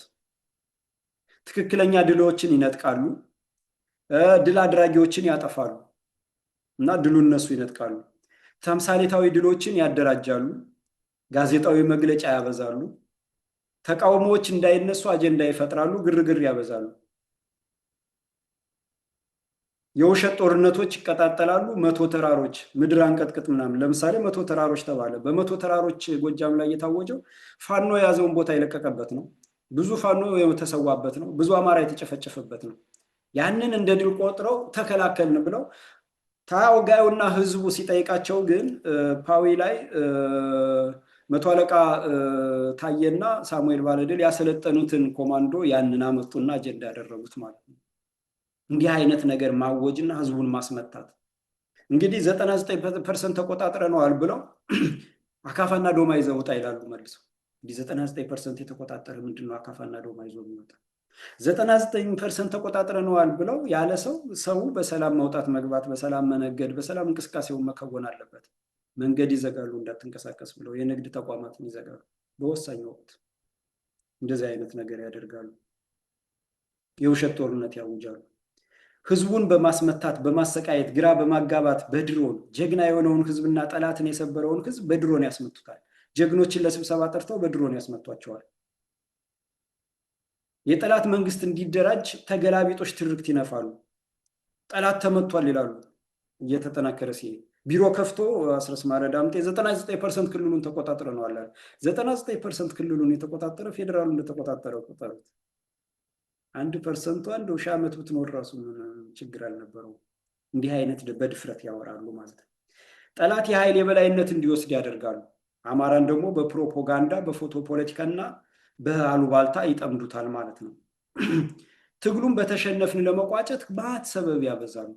ትክክለኛ ድሎችን ይነጥቃሉ፣ ድል አድራጊዎችን ያጠፋሉ እና ድሉን እነሱ ይነጥቃሉ። ተምሳሌታዊ ድሎችን ያደራጃሉ፣ ጋዜጣዊ መግለጫ ያበዛሉ፣ ተቃውሞዎች እንዳይነሱ አጀንዳ ይፈጥራሉ፣ ግርግር ያበዛሉ። የውሸት ጦርነቶች ይቀጣጠላሉ። መቶ ተራሮች ምድር አንቀጥቅጥ ምናምን። ለምሳሌ መቶ ተራሮች ተባለ። በመቶ ተራሮች ጎጃም ላይ የታወጀው ፋኖ የያዘውን ቦታ የለቀቀበት ነው። ብዙ ፋኖ የተሰዋበት ነው። ብዙ አማራ የተጨፈጨፈበት ነው። ያንን እንደ ድል ቆጥረው ተከላከልን ብለው ታውጋዩና ህዝቡ ሲጠይቃቸው ግን ፓዊ ላይ መቶ አለቃ ታየና ሳሙኤል ባለድል ያሰለጠኑትን ኮማንዶ ያንን አመጡና አጀንዳ ያደረጉት ማለት ነው። እንዲህ አይነት ነገር ማወጅና ህዝቡን ማስመታት። እንግዲህ 99% ተቆጣጥረነዋል ብለው አካፋና ዶማ ይዘው ውጣ ይላሉ መልሰው። እንግዲህ 99% የተቆጣጠረ ምንድነው አካፋና ዶማ ይዞ የሚወጣ? 99% ተቆጣጥረነዋል ብለው ያለ ሰው በሰላም መውጣት መግባት፣ በሰላም መነገድ፣ በሰላም እንቅስቃሴውን መከወን አለበት። መንገድ ይዘጋሉ እንዳትንቀሳቀስ ብለው፣ የንግድ ተቋማትን ይዘጋሉ። በወሳኝ ወቅት እንደዚህ አይነት ነገር ያደርጋሉ። የውሸት ጦርነት ያውጃሉ። ህዝቡን በማስመታት በማሰቃየት፣ ግራ በማጋባት በድሮን ጀግና የሆነውን ህዝብና ጠላትን የሰበረውን ህዝብ በድሮን ያስመቱታል። ጀግኖችን ለስብሰባ ጠርተው በድሮን ያስመቷቸዋል። የጠላት መንግስት እንዲደራጅ ተገላቢጦች ትርክት ይነፋሉ። ጠላት ተመቷል ይላሉ እየተጠናከረ ሲሄድ። ቢሮ ከፍቶ አስረስ ማረ ዳምጤ 99% ክልሉን ተቆጣጥረነዋል። 99% ክልሉን የተቆጣጠረ ፌዴራሉ እንደተቆጣጠረ ቆጠሩት። 1% አንድ ሺህ ዓመት ብትኖር ራሱ ችግር አልነበረው። እንዲህ አይነት በድፍረት ያወራሉ ማለት ነው። ጠላት የኃይል የበላይነት እንዲወስድ ያደርጋሉ። አማራን ደግሞ በፕሮፓጋንዳ በፎቶ ፖለቲካና በአሉባልታ ይጠምዱታል ማለት ነው። ትግሉን በተሸነፍን ለመቋጨት ማት ሰበብ ያበዛሉ።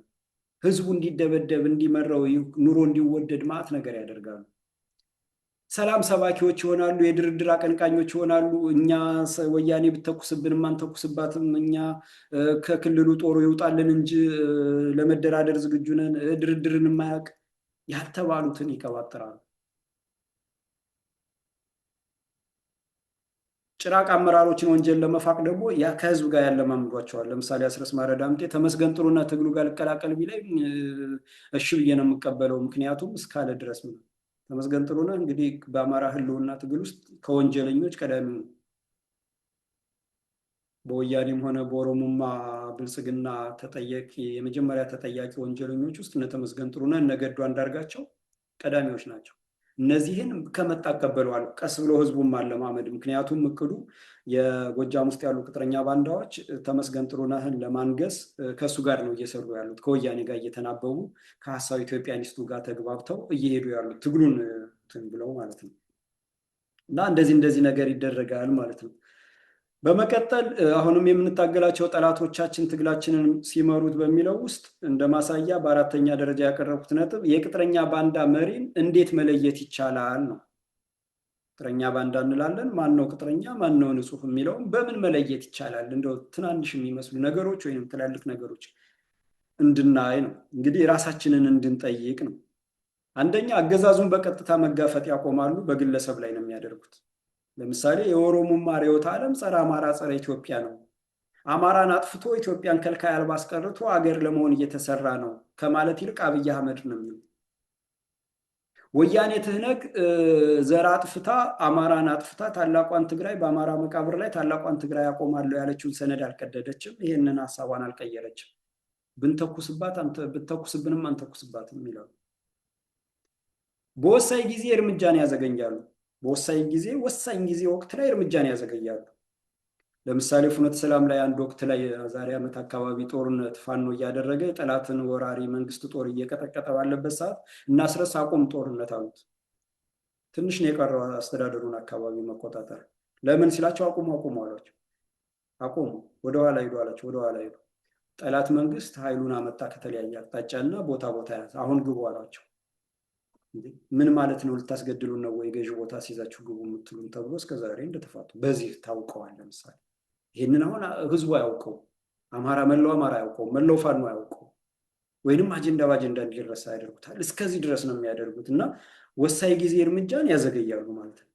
ህዝቡ እንዲደበደብ፣ እንዲመረው፣ ኑሮ እንዲወደድ ማት ነገር ያደርጋሉ። ሰላም ሰባኪዎች ይሆናሉ፣ የድርድር አቀንቃኞች ይሆናሉ። እኛ ወያኔ ብተኩስብን ማንተኩስባትም፣ እኛ ከክልሉ ጦሩ ይውጣልን እንጂ ለመደራደር ዝግጁ ነን፣ ድርድርን የማያውቅ ያልተባሉትን ይቀባጥራሉ። ጭራቅ አመራሮችን ወንጀል ለመፋቅ ደግሞ ከህዝብ ጋር ያለማምዷቸዋል። ለምሳሌ አስረስ ማረ ዳምጤ ተመስገን ጥሩነህ ትግሉ ጋር ልቀላቀል ቢለኝ እሺ ብዬ ነው የምቀበለው፣ ምክንያቱም እስካለ ድረስ ነው። ተመስገን ጥሩነህ እንግዲህ በአማራ ህልውና ትግል ውስጥ ከወንጀለኞች ቀዳሚው ነው። በወያኔም ሆነ በኦሮሞማ ብልጽግና የመጀመሪያ ተጠያቂ ወንጀለኞች ውስጥ እነ ተመስገን ጥሩነህ፣ እነ ገዱ አንዳርጋቸው ቀዳሚዎች ናቸው። እነዚህን ከመጣ ቀበለዋል፣ ቀስ ብሎ ህዝቡን ማለማመድ። ምክንያቱም እቅዱ የጎጃም ውስጥ ያሉ ቅጥረኛ ባንዳዎች ተመስገን ጥሩነህን ለማንገስ ከእሱ ጋር ነው እየሰሩ ያሉት። ከወያኔ ጋር እየተናበቡ ከሀሳብ ኢትዮጵያኒስቱ ጋር ተግባብተው እየሄዱ ያሉት ትግሉን ብለው ማለት ነው። እና እንደዚህ ነገር ይደረጋል ማለት ነው። በመቀጠል አሁንም የምንታገላቸው ጠላቶቻችን ትግላችንን ሲመሩት በሚለው ውስጥ እንደ ማሳያ በአራተኛ ደረጃ ያቀረብኩት ነጥብ የቅጥረኛ ባንዳ መሪን እንዴት መለየት ይቻላል ነው። ቅጥረኛ ባንዳ እንላለን። ማን ነው ቅጥረኛ፣ ማን ነው ንጹህ የሚለውን በምን መለየት ይቻላል? እንደው ትናንሽ የሚመስሉ ነገሮች ወይም ትላልቅ ነገሮች እንድናይ ነው። እንግዲህ ራሳችንን እንድንጠይቅ ነው። አንደኛ አገዛዙን በቀጥታ መጋፈጥ ያቆማሉ። በግለሰብ ላይ ነው የሚያደርጉት። ለምሳሌ የኦሮሞማ ርዕዮተ ዓለም ጸረ አማራ ጸረ ኢትዮጵያ ነው። አማራን አጥፍቶ ኢትዮጵያን ከልካይ አልባ አስቀርቶ አገር ለመሆን እየተሰራ ነው ከማለት ይልቅ አብይ አህመድ ነው የሚሉ። ወያኔ ትህነግ ዘር አጥፍታ አማራን አጥፍታ ታላቋን ትግራይ በአማራ መቃብር ላይ ታላቋን ትግራይ አቆማለሁ ያለችውን ሰነድ አልቀደደችም። ይሄንን ሀሳቧን አልቀየረችም። ብንተኩስብንም አንተኩስባትም ይላሉ። በወሳኝ ጊዜ እርምጃን ያዘገኛሉ። በወሳኝ ጊዜ ወቅት ላይ እርምጃን ያዘገያሉ። ለምሳሌ ፍኖተ ሰላም ላይ አንድ ወቅት ላይ ዛሬ ዓመት አካባቢ ጦርነት ፋኖ እያደረገ የጠላትን ወራሪ መንግስት ጦር እየቀጠቀጠ ባለበት ሰዓት እናስረስ አቁም ጦርነት አሉት። ትንሽ ነው የቀረው አስተዳደሩን አካባቢ መቆጣጠር። ለምን ሲላቸው አቁሙ አሏቸው። አቁሙ፣ ወደኋላ ሂዱ አላቸው። ወደኋላ ሂዱ። ጠላት መንግስት ኃይሉን አመጣ ከተለያየ አቅጣጫና ቦታ ያዘ። አሁን ግቡ አሏቸው። ምን ማለት ነው? ልታስገድሉን ነው ወይ? ገዥ ቦታ ሲይዛችሁ ግቡ የምትሉን ተብሎ እስከዛሬ እንደተፋቱ በዚህ ታውቀዋል። ለምሳሌ ይህንን አሁን ህዝቡ አያውቀው፣ መላው አማራ አያውቀው፣ መላው ፋኖ አያውቀው፣ ወይንም አጀንዳ በአጀንዳ እንዲረሳ ያደርጉታል። እስከዚህ ድረስ ነው የሚያደርጉት እና ወሳኝ ጊዜ እርምጃን ያዘገያሉ ማለት ነው።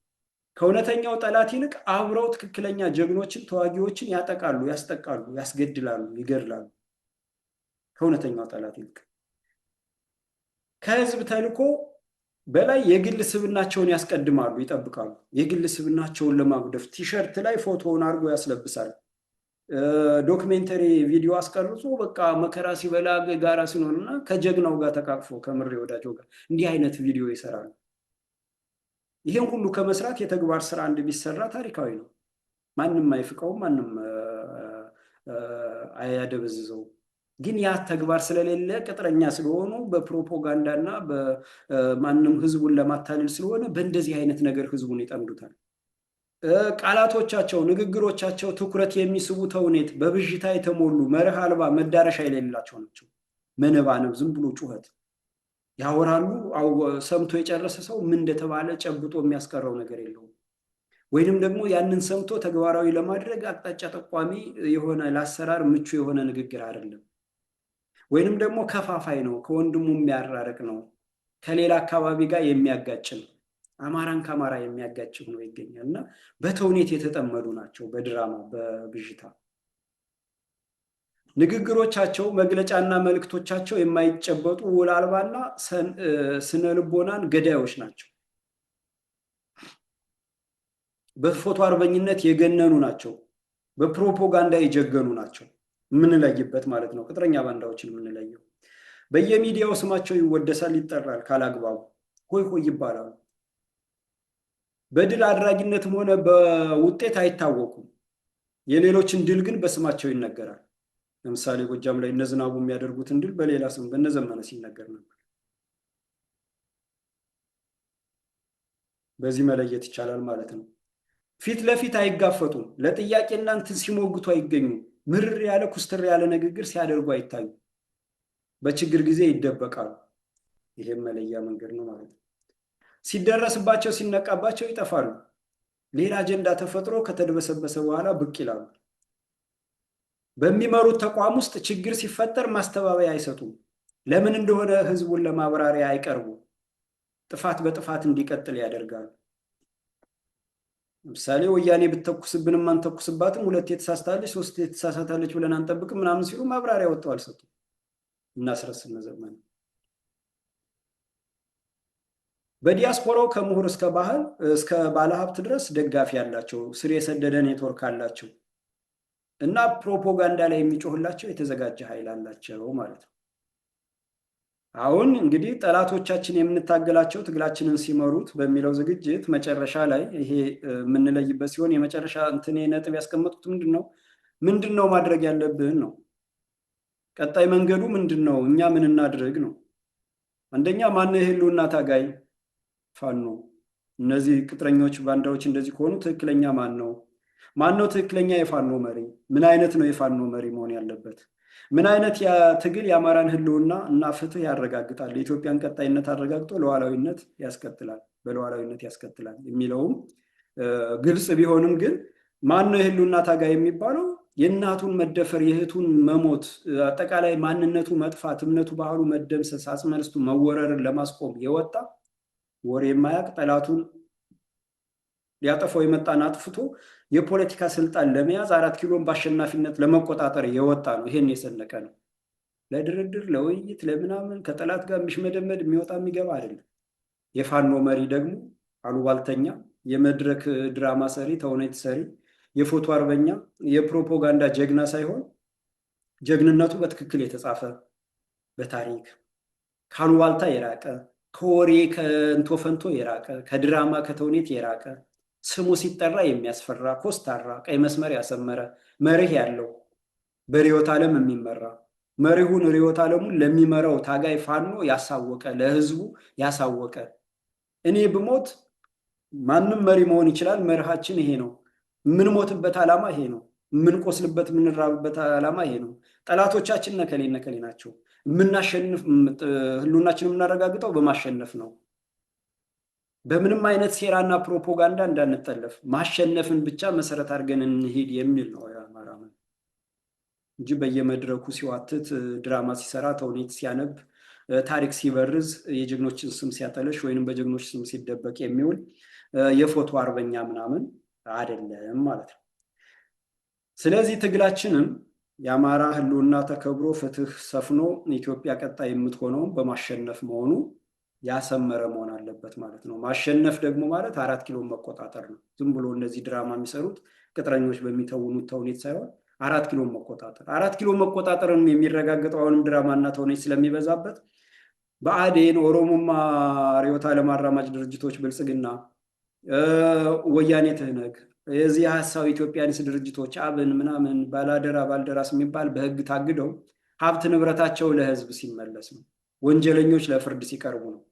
ከእውነተኛው ጠላት ይልቅ አብረው ትክክለኛ ጀግኖችን ተዋጊዎችን ያጠቃሉ፣ ያስጠቃሉ፣ ያስገድላሉ፣ ይገድላሉ። ከእውነተኛው ጠላት ይልቅ ከህዝብ ተልኮ በላይ የግል ስብናቸውን ያስቀድማሉ፣ ይጠብቃሉ። የግል ስብናቸውን ለማጉደፍ ቲሸርት ላይ ፎቶውን አድርጎ ያስለብሳል። ዶክሜንተሪ ቪዲዮ አስቀርጾ በቃ መከራ ሲበላ ጋራ ሲኖርና ከጀግናው ጋር ተቃቅፎ ከምሬ ወዳጆ ጋር እንዲህ አይነት ቪዲዮ ይሰራሉ። ይሄን ሁሉ ከመስራት የተግባር ስራ አንድ ቢሰራ ታሪካዊ ነው። ማንም አይፍቀውም፣ ማንም አያደበዝዘው። ግን ያ ተግባር ስለሌለ ቅጥረኛ ስለሆኑ በፕሮፓጋንዳ እና በማንም ህዝቡን ለማታለል ስለሆነ በእንደዚህ አይነት ነገር ህዝቡን ይጠምዱታል። ቃላቶቻቸው፣ ንግግሮቻቸው ትኩረት የሚስቡ ተውኔት፣ በብዥታ የተሞሉ መርህ አልባ መዳረሻ የሌላቸው ናቸው። መነባነብ፣ ዝም ብሎ ጩኸት ያወራሉ። ሰምቶ የጨረሰ ሰው ምን እንደተባለ ጨብጦ የሚያስቀረው ነገር የለውም። ወይንም ደግሞ ያንን ሰምቶ ተግባራዊ ለማድረግ አቅጣጫ ጠቋሚ የሆነ ለአሰራር ምቹ የሆነ ንግግር አይደለም። ወይንም ደግሞ ከፋፋይ ነው፣ ከወንድሙ የሚያራርቅ ነው፣ ከሌላ አካባቢ ጋር የሚያጋጭ ነው፣ አማራን ከአማራ የሚያጋጭ ሆኖ ይገኛል። እና በተውኔት የተጠመዱ ናቸው። በድራማ በብዥታ ንግግሮቻቸው፣ መግለጫና መልእክቶቻቸው የማይጨበጡ ውል አልባና ስነ ልቦናን ገዳዮች ናቸው። በፎቶ አርበኝነት የገነኑ ናቸው። በፕሮፓጋንዳ የጀገኑ ናቸው። የምንለይበት ማለት ነው። ቅጥረኛ ባንዳዎችን የምንለየው በየሚዲያው ስማቸው ይወደሳል፣ ይጠራል፣ ካላግባቡ ሆይ ሆይ ይባላሉ። በድል አድራጊነትም ሆነ በውጤት አይታወቁም። የሌሎችን ድል ግን በስማቸው ይነገራል። ለምሳሌ ጎጃም ላይ እነዝናቡ የሚያደርጉትን ድል በሌላ ስም በነዘመነ ሲነገር ነበር። በዚህ መለየት ይቻላል ማለት ነው። ፊት ለፊት አይጋፈጡም። ለጥያቄ እናንትን ሲሞግቱ አይገኙም። ምርር ያለ ኩስትር ያለ ንግግር ሲያደርጉ አይታዩ። በችግር ጊዜ ይደበቃሉ። ይሄም መለያ መንገድ ነው ማለት ነው። ሲደረስባቸው ሲነቃባቸው ይጠፋሉ። ሌላ አጀንዳ ተፈጥሮ ከተደበሰበሰ በኋላ ብቅ ይላሉ። በሚመሩት ተቋም ውስጥ ችግር ሲፈጠር ማስተባበያ አይሰጡም። ለምን እንደሆነ ህዝቡን ለማብራሪያ አይቀርቡም። ጥፋት በጥፋት እንዲቀጥል ያደርጋሉ። ለምሳሌ ወያኔ ብትተኩስብንም አንተኩስባትም፣ ሁለት የተሳሳታለች ሶስት የተሳሳታለች ብለን አንጠብቅም ምናምን ሲሉ ማብራሪያ ወጥተው አልሰጡም። እናስረስ ዘመን በዲያስፖራው ከምሁር እስከ ባህል እስከ ባለሀብት ድረስ ደጋፊ ያላቸው ስር የሰደደ ኔትወርክ አላቸው እና ፕሮፓጋንዳ ላይ የሚጮህላቸው የተዘጋጀ ኃይል አላቸው ማለት ነው። አሁን እንግዲህ ጠላቶቻችን የምንታገላቸው ትግላችንን ሲመሩት በሚለው ዝግጅት መጨረሻ ላይ ይሄ የምንለይበት ሲሆን የመጨረሻ እንትኔ ነጥብ ያስቀመጡት ምንድን ነው ማድረግ ያለብን ነው። ቀጣይ መንገዱ ምንድን ነው? እኛ ምን እናድርግ ነው። አንደኛ ማነው የህልውና ታጋይ? ፋኖ። እነዚህ ቅጥረኞች ባንዳዎች እንደዚህ ከሆኑ ትክክለኛ ማን ነው? ትክክለኛ የፋኖ መሪ? ምን አይነት ነው የፋኖ መሪ መሆን ያለበት? ምን አይነት ትግል የአማራን ህልውና እና ፍትህ ያረጋግጣል? የኢትዮጵያን ቀጣይነት አረጋግጦ ለዋላዊነት ያስቀጥላል፣ በለዋላዊነት ያስቀጥላል የሚለውም ግልጽ ቢሆንም ግን ማን ነው የህልውና ታጋይ የሚባለው? የእናቱን መደፈር፣ የእህቱን መሞት፣ አጠቃላይ ማንነቱ መጥፋት፣ እምነቱ፣ ባህሉ መደምሰስ፣ አጽመርስቱ መወረርን ለማስቆም የወጣ ወሬ የማያውቅ ጠላቱን ሊያጠፋው የመጣን አጥፍቶ የፖለቲካ ስልጣን ለመያዝ 4 ኪሎን በአሸናፊነት ለመቆጣጠር የወጣ ነው። ይሄን የሰነቀ ነው። ለድርድር ለውይይት ለምናምን ከጠላት ጋር የሚሽመደመድ የሚወጣ የሚገባ አይደለም። የፋኖ መሪ ደግሞ አሉባልተኛ፣ የመድረክ ድራማ ሰሪ፣ ተውኔት ሰሪ፣ የፎቶ አርበኛ፣ የፕሮፓጋንዳ ጀግና ሳይሆን ጀግንነቱ በትክክል የተጻፈ በታሪክ ካሉባልታ የራቀ ከወሬ ከእንቶ ፈንቶ የራቀ ከድራማ ከተውኔት የራቀ ስሙ ሲጠራ የሚያስፈራ ኮስታራ ቀይ መስመር ያሰመረ መርህ ያለው በርዕዮተ ዓለም የሚመራ መሪሁን ርዕዮተ ዓለሙን ለሚመራው ታጋይ ፋኖ ያሳወቀ ለህዝቡ ያሳወቀ እኔ ብሞት ማንም መሪ መሆን ይችላል። መርሃችን ይሄ ነው። የምንሞትበት ዓላማ ይሄ ነው። የምንቆስልበት የምንራብበት ዓላማ ይሄ ነው። ጠላቶቻችን ነከሌ ናቸው። የምናሸንፍ ህልውናችን የምናረጋግጠው በማሸነፍ ነው። በምንም አይነት ሴራና ፕሮፓጋንዳ እንዳንጠለፍ ማሸነፍን ብቻ መሰረት አድርገን እንሂድ የሚል ነው የአማራ እንጂ በየመድረኩ ሲዋትት፣ ድራማ ሲሰራ፣ ተውኔት ሲያነብ፣ ታሪክ ሲበርዝ፣ የጀግኖችን ስም ሲያጠለሽ ወይንም በጀግኖች ስም ሲደበቅ የሚውል የፎቶ አርበኛ ምናምን አይደለም ማለት ነው። ስለዚህ ትግላችንም የአማራ ህልውና ተከብሮ ፍትህ ሰፍኖ ኢትዮጵያ ቀጣይ የምትሆነውን በማሸነፍ መሆኑ ያሰመረ መሆን አለበት ማለት ነው። ማሸነፍ ደግሞ ማለት 4 ኪሎ መቆጣጠር ነው። ዝም ብሎ እነዚህ ድራማ የሚሰሩት ቅጥረኞች በሚተውኑት ተውኔት ሳይሆን 4 ኪሎ መቆጣጠር። 4 ኪሎ መቆጣጠርን የሚረጋገጠው አሁንም ድራማና ተውኔት ስለሚበዛበት ብአዴን፣ ኦሮሞማ፣ ርዕዮተ ዓለም አራማጅ ድርጅቶች፣ ብልጽግና፣ ወያኔ፣ ትህነግ፣ የዚህ ሀሳብ ኢትዮጵያንስ ድርጅቶች አብን ምናምን ባላደራ ባልደራስ የሚባል በህግ ታግደው ሀብት ንብረታቸው ለህዝብ ሲመለስ ነው። ወንጀለኞች ለፍርድ ሲቀርቡ ነው።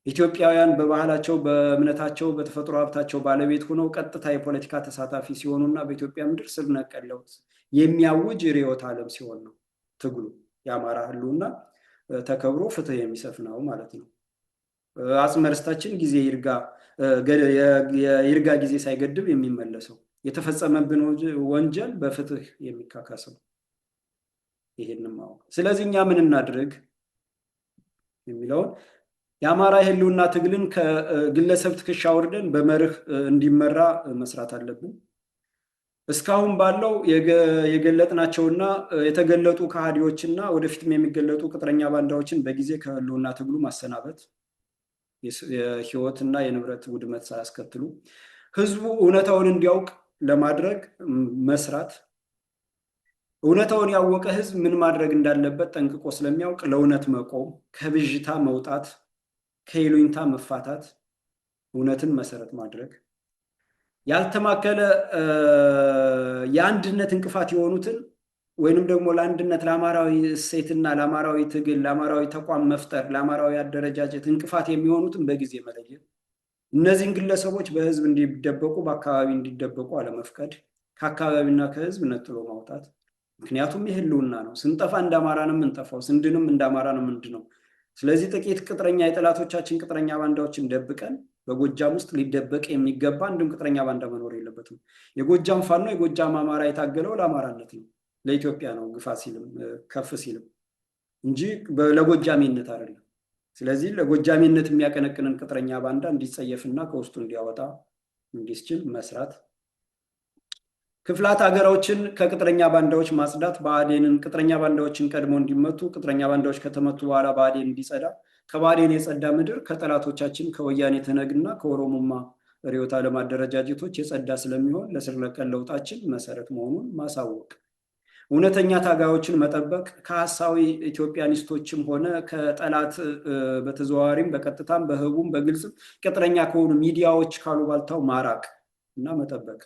ኢትዮጵያውያን በባህላቸው፣ በእምነታቸው፣ በተፈጥሮ ሀብታቸው ባለቤት ሆነው ቀጥታ የፖለቲካ ተሳታፊ ሲሆኑና በኢትዮጵያ ምድር ስር ነቀል ለውጥ የሚያውጅ ርዕዮተ ዓለም ሲሆን ነው ትግሉ የአማራ ህልውና ተከብሮ ፍትህ የሚሰፍነው ማለት ነው። አጽመ ርስታችን ጊዜ የይርጋ ጊዜ ሳይገድብ የሚመለሰው፣ የተፈጸመብን ወንጀል በፍትህ የሚካካሰው ይሄንን ማወቅ። ስለዚህ እኛ ምን እናድርግ የሚለውን የአማራ ህልውና ትግልን ከግለሰብ ትከሻ ወርደን በመርህ እንዲመራ መስራት አለብን። እስካሁን ባለው የገለጥናቸውና የተገለጡ ከሃዲዎችና ወደፊትም የሚገለጡ ቅጥረኛ ባንዳዎችን በጊዜ ከህልውና ትግሉ ማሰናበት፣ የህይወትና የንብረት ውድመት ሳያስከትሉ ህዝቡ እውነታውን እንዲያውቅ ለማድረግ መስራት። እውነታውን ያወቀ ህዝብ ምን ማድረግ እንዳለበት ጠንቅቆ ስለሚያውቅ ለእውነት መቆም፣ ከብዥታ መውጣት፣ ከይሉኝታ መፋታት፣ እውነትን መሰረት ማድረግ፣ ያልተማከለ የአንድነት እንቅፋት የሆኑትን ወይንም ደግሞ ለአንድነት ለአማራዊ እሴትና ለአማራዊ ትግል ለአማራዊ ተቋም መፍጠር ለአማራዊ አደረጃጀት እንቅፋት የሚሆኑትን በጊዜ መለየት፣ እነዚህን ግለሰቦች በህዝብ እንዲደበቁ በአካባቢ እንዲደበቁ አለመፍቀድ፣ ከአካባቢና ከህዝብ ነጥሎ ማውጣት። ምክንያቱም የህልውና ነው። ስንጠፋ እንደ አማራ ነው የምንጠፋው፣ ስንድንም እንደ አማራ ነው ምንድነው። ስለዚህ ጥቂት ቅጥረኛ የጠላቶቻችን ቅጥረኛ ባንዳዎችን ደብቀን በጎጃም ውስጥ ሊደበቅ የሚገባ አንድም ቅጥረኛ ባንዳ መኖር የለበትም። የጎጃም ፋኖ የጎጃም አማራ የታገለው ለአማራነት ነው፣ ለኢትዮጵያ ነው፣ ግፋ ሲልም ከፍ ሲልም እንጂ ለጎጃሜነት አይደለም። ስለዚህ ለጎጃሜነት የሚያቀነቅንን ቅጥረኛ ባንዳ እንዲጸየፍና ከውስጡ እንዲያወጣ እንዲስችል መስራት፣ ክፍላት ሀገሮችን ከቅጥረኛ ባንዳዎች ማጽዳት፣ ብአዴንን ቅጥረኛ ባንዳዎችን ቀድሞ እንዲመቱ፣ ቅጥረኛ ባንዳዎች ከተመቱ በኋላ ብአዴን እንዲጸዳ፣ ከባዕዴን የጸዳ ምድር ከጠላቶቻችን ከወያኔ ትነግና ከኦሮሞማ ርዕዮተ ዓለም አደረጃጀቶች የጸዳ ስለሚሆን ለስር ነቀል ለውጣችን መሰረት መሆኑን ማሳወቅ፣ እውነተኛ ታጋዮችን መጠበቅ፣ ከሐሳዊ ኢትዮጵያኒስቶችም ሆነ ከጠላት በተዘዋዋሪም በቀጥታም በህቡም በግልጽም ቅጥረኛ ከሆኑ ሚዲያዎች ካሉባልታው ማራቅ እና መጠበቅ።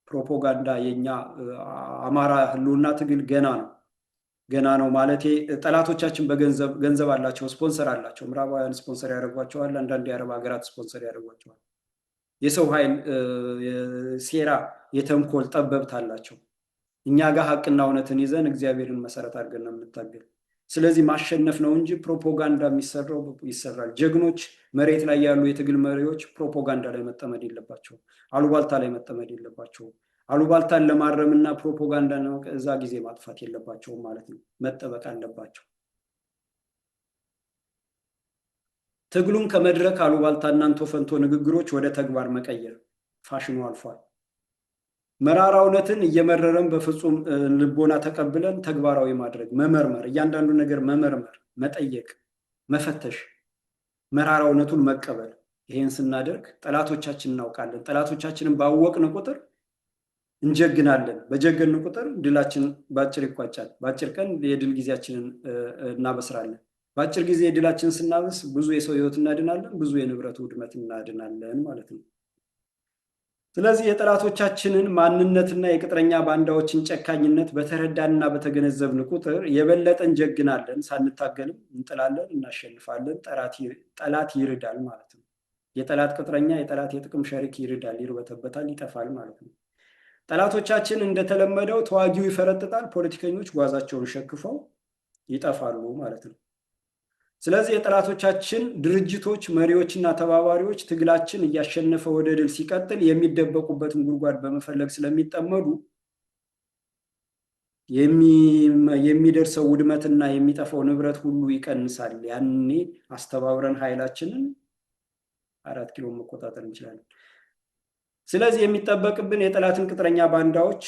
ፕሮፓጋንዳ የኛ አማራ ህልውና ትግል ገና ነው ማለቴ ጠላቶቻችን ገንዘብ አላቸው፣ ስፖንሰር አላቸው። ምዕራባውያን ስፖንሰር ያደርጓቸዋል፣ አንዳንድ የአረብ ሀገራት ስፖንሰር ያደርጓቸዋል። የሰው ኃይል ሴራ የተንኮል ጠበብት አላቸው። እኛ ጋር ሀቅና እውነትን ይዘን እግዚአብሔርን መሰረት አድርገን ነው የምንታገል። ስለዚህ ማሸነፍ ነው እንጂ ፕሮፓጋንዳ የሚሰራው ይሰራል። ጀግኖች መሬት ላይ ያሉ የትግል መሪዎች ፕሮፓጋንዳ ላይ መጠመድ የለባቸው፣ አሉባልታ ላይ መጠመድ የለባቸው። አሉባልታን ለማረምና ፕሮፓጋንዳ ነው እዛ ጊዜ ማጥፋት የለባቸውም ማለት ነው፣ መጠበቅ አለባቸው። ትግሉን ከመድረክ አሉባልታና እንቶ ፈንቶ ንግግሮች ወደ ተግባር መቀየር ፋሽኑ አልፏል። መራራ እውነትን እየመረረን በፍጹም ልቦና ተቀብለን ተግባራዊ ማድረግ፣ መመርመር፣ እያንዳንዱ ነገር መመርመር፣ መጠየቅ፣ መፈተሽ፣ መራራ እውነቱን መቀበል። ይሄን ስናደርግ ጠላቶቻችን እናውቃለን። ጠላቶቻችንን ባወቅን ቁጥር እንጀግናለን። በጀገን ቁጥር ድላችን ባጭር ይቋጫል። ባጭር ቀን የድል ጊዜያችንን እናበስራለን። ባጭር ጊዜ ድላችን ስናበስ ብዙ የሰው ህይወት እናድናለን፣ ብዙ የንብረት ውድመት እናድናለን ማለት ነው። ስለዚህ የጠላቶቻችንን ማንነትና የቅጥረኛ ባንዳዎችን ጨካኝነት በተረዳንና በተገነዘብን ቁጥር የበለጠ እንጀግናለን። ሳንታገልም እንጥላለን፣ እናሸንፋለን። ጠላት ይርዳል ማለት ነው። የጠላት ቅጥረኛ የጠላት የጥቅም ሸሪክ ይርዳል፣ ይርበተበታል፣ ይጠፋል ማለት ነው። ጠላቶቻችን እንደተለመደው ተዋጊው ይፈረጥጣል፣ ፖለቲከኞች ጓዛቸውን ሸክፈው ይጠፋሉ ማለት ነው። ስለዚህ የጠላቶቻችን ድርጅቶች መሪዎችና ተባባሪዎች ትግላችን እያሸነፈ ወደ ድል ሲቀጥል የሚደበቁበትን ጉድጓድ በመፈለግ ስለሚጠመዱ የሚደርሰው ውድመትና የሚጠፋው ንብረት ሁሉ ይቀንሳል። ያኔ አስተባብረን ኃይላችንን 4 ኪሎ መቆጣጠር እንችላለን። ስለዚህ የሚጠበቅብን የጠላትን ቅጥረኛ ባንዳዎች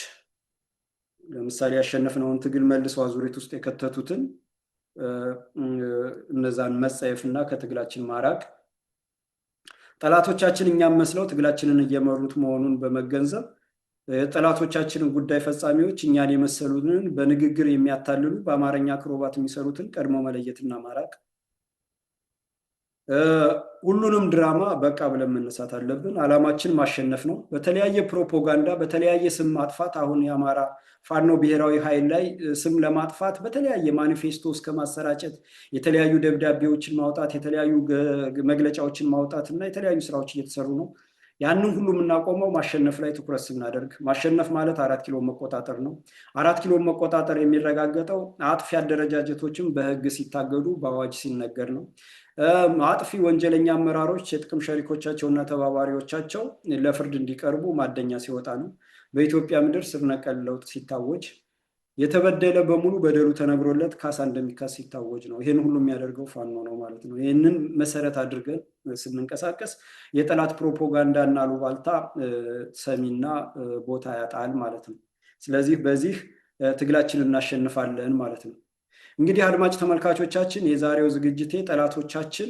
ለምሳሌ ያሸነፍነውን ትግል መልሰው አዙሪት ውስጥ የከተቱትን እነዛን መጸየፍና ከትግላችን ማራቅ፣ ጠላቶቻችን እኛም መስለው ትግላችንን እየመሩት መሆኑን በመገንዘብ ጠላቶቻችንን ጉዳይ ፈጻሚዎች እኛን የመሰሉትን በንግግር የሚያታልሉ በአማርኛ አክሮባት የሚሰሩትን ቀድሞ መለየትና ማራቅ፣ ሁሉንም ድራማ በቃ ብለን መነሳት አለብን። ዓላማችን ማሸነፍ ነው። በተለያየ ፕሮፓጋንዳ፣ በተለያየ ስም ማጥፋት፣ አሁን የአማራ ፋኖ ብሔራዊ ኃይል ላይ ስም ለማጥፋት በተለያየ ማኒፌስቶ እስከ ማሰራጨት፣ የተለያዩ ደብዳቤዎችን ማውጣት፣ የተለያዩ መግለጫዎችን ማውጣት እና የተለያዩ ስራዎች እየተሰሩ ነው። ያንን ሁሉ የምናቆመው ማሸነፍ ላይ ትኩረት ስናደርግ። ማሸነፍ ማለት 4 ኪሎ መቆጣጠር ነው። 4 ኪሎ መቆጣጠር የሚረጋገጠው አጥፊ አደረጃጀቶችን በህግ ሲታገዱ፣ በአዋጅ ሲነገር ነው። አጥፊ ወንጀለኛ አመራሮች የጥቅም ሸሪኮቻቸውና ተባባሪዎቻቸው ለፍርድ እንዲቀርቡ ማደኛ ሲወጣ ነው። በኢትዮጵያ ምድር ስር ነቀል ለውጥ ሲታወጅ፣ የተበደለ በሙሉ በደሉ ተነግሮለት ካሳ እንደሚካስ ሲታወጅ ነው። ይህን ሁሉ የሚያደርገው ፋኖ ነው ማለት ነው። ይህንን መሰረት አድርገን ስንንቀሳቀስ የጠላት ፕሮፓጋንዳ እና አሉባልታ ሰሚና ቦታ ያጣል ማለት ነው። ስለዚህ በዚህ ትግላችን እናሸንፋለን ማለት ነው። እንግዲህ አድማጭ ተመልካቾቻችን፣ የዛሬው ዝግጅቴ ጠላቶቻችን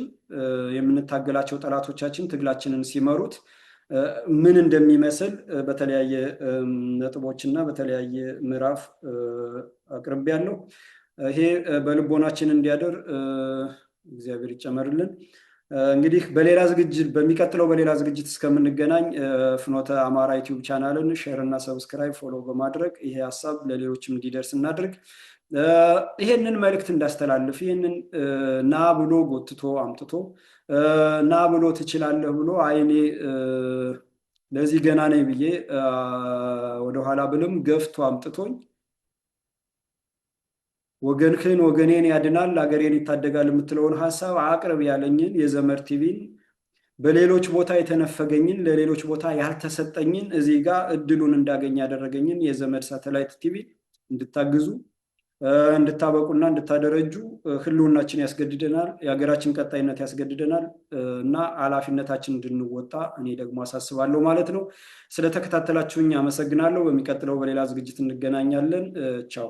የምንታገላቸው ጠላቶቻችን ትግላችንን ሲመሩት ምን እንደሚመስል በተለያየ ነጥቦች እና በተለያየ ምዕራፍ አቅርቤያለሁ። ይሄ በልቦናችን እንዲያደር እግዚአብሔር ይጨመርልን። እንግዲህ በሚቀጥለው በሌላ ዝግጅት እስከምንገናኝ ፍኖተ አማራ ዩቲዩብ ቻናልን ሼር እና ሰብስክራይብ ፎሎ በማድረግ ይሄ ሀሳብ ለሌሎችም እንዲደርስ እናድርግ። ይሄንን መልእክት እንዳስተላልፍ ይሄንን ና ብሎ ጎትቶ አምጥቶ ና ብሎ ትችላለህ ብሎ አይኔ ለዚህ ገና ነኝ ብዬ ወደኋላ ብልም ገፍቶ አምጥቶኝ ወገንህን ወገኔን ያድናል አገሬን ይታደጋል የምትለውን ሀሳብ አቅርብ ያለኝን የዘመድ ቲቪን በሌሎች ቦታ የተነፈገኝን ለሌሎች ቦታ ያልተሰጠኝን እዚህ ጋር እድሉን እንዳገኝ ያደረገኝን የዘመድ ሳተላይት ቲቪ እንድታግዙ እንድታበቁና እንድታደረጁ ህልውናችን ያስገድደናል፣ የሀገራችን ቀጣይነት ያስገድደናል እና ኃላፊነታችን እንድንወጣ እኔ ደግሞ አሳስባለሁ ማለት ነው። ስለተከታተላችሁኝ አመሰግናለሁ። በሚቀጥለው በሌላ ዝግጅት እንገናኛለን። ቻው።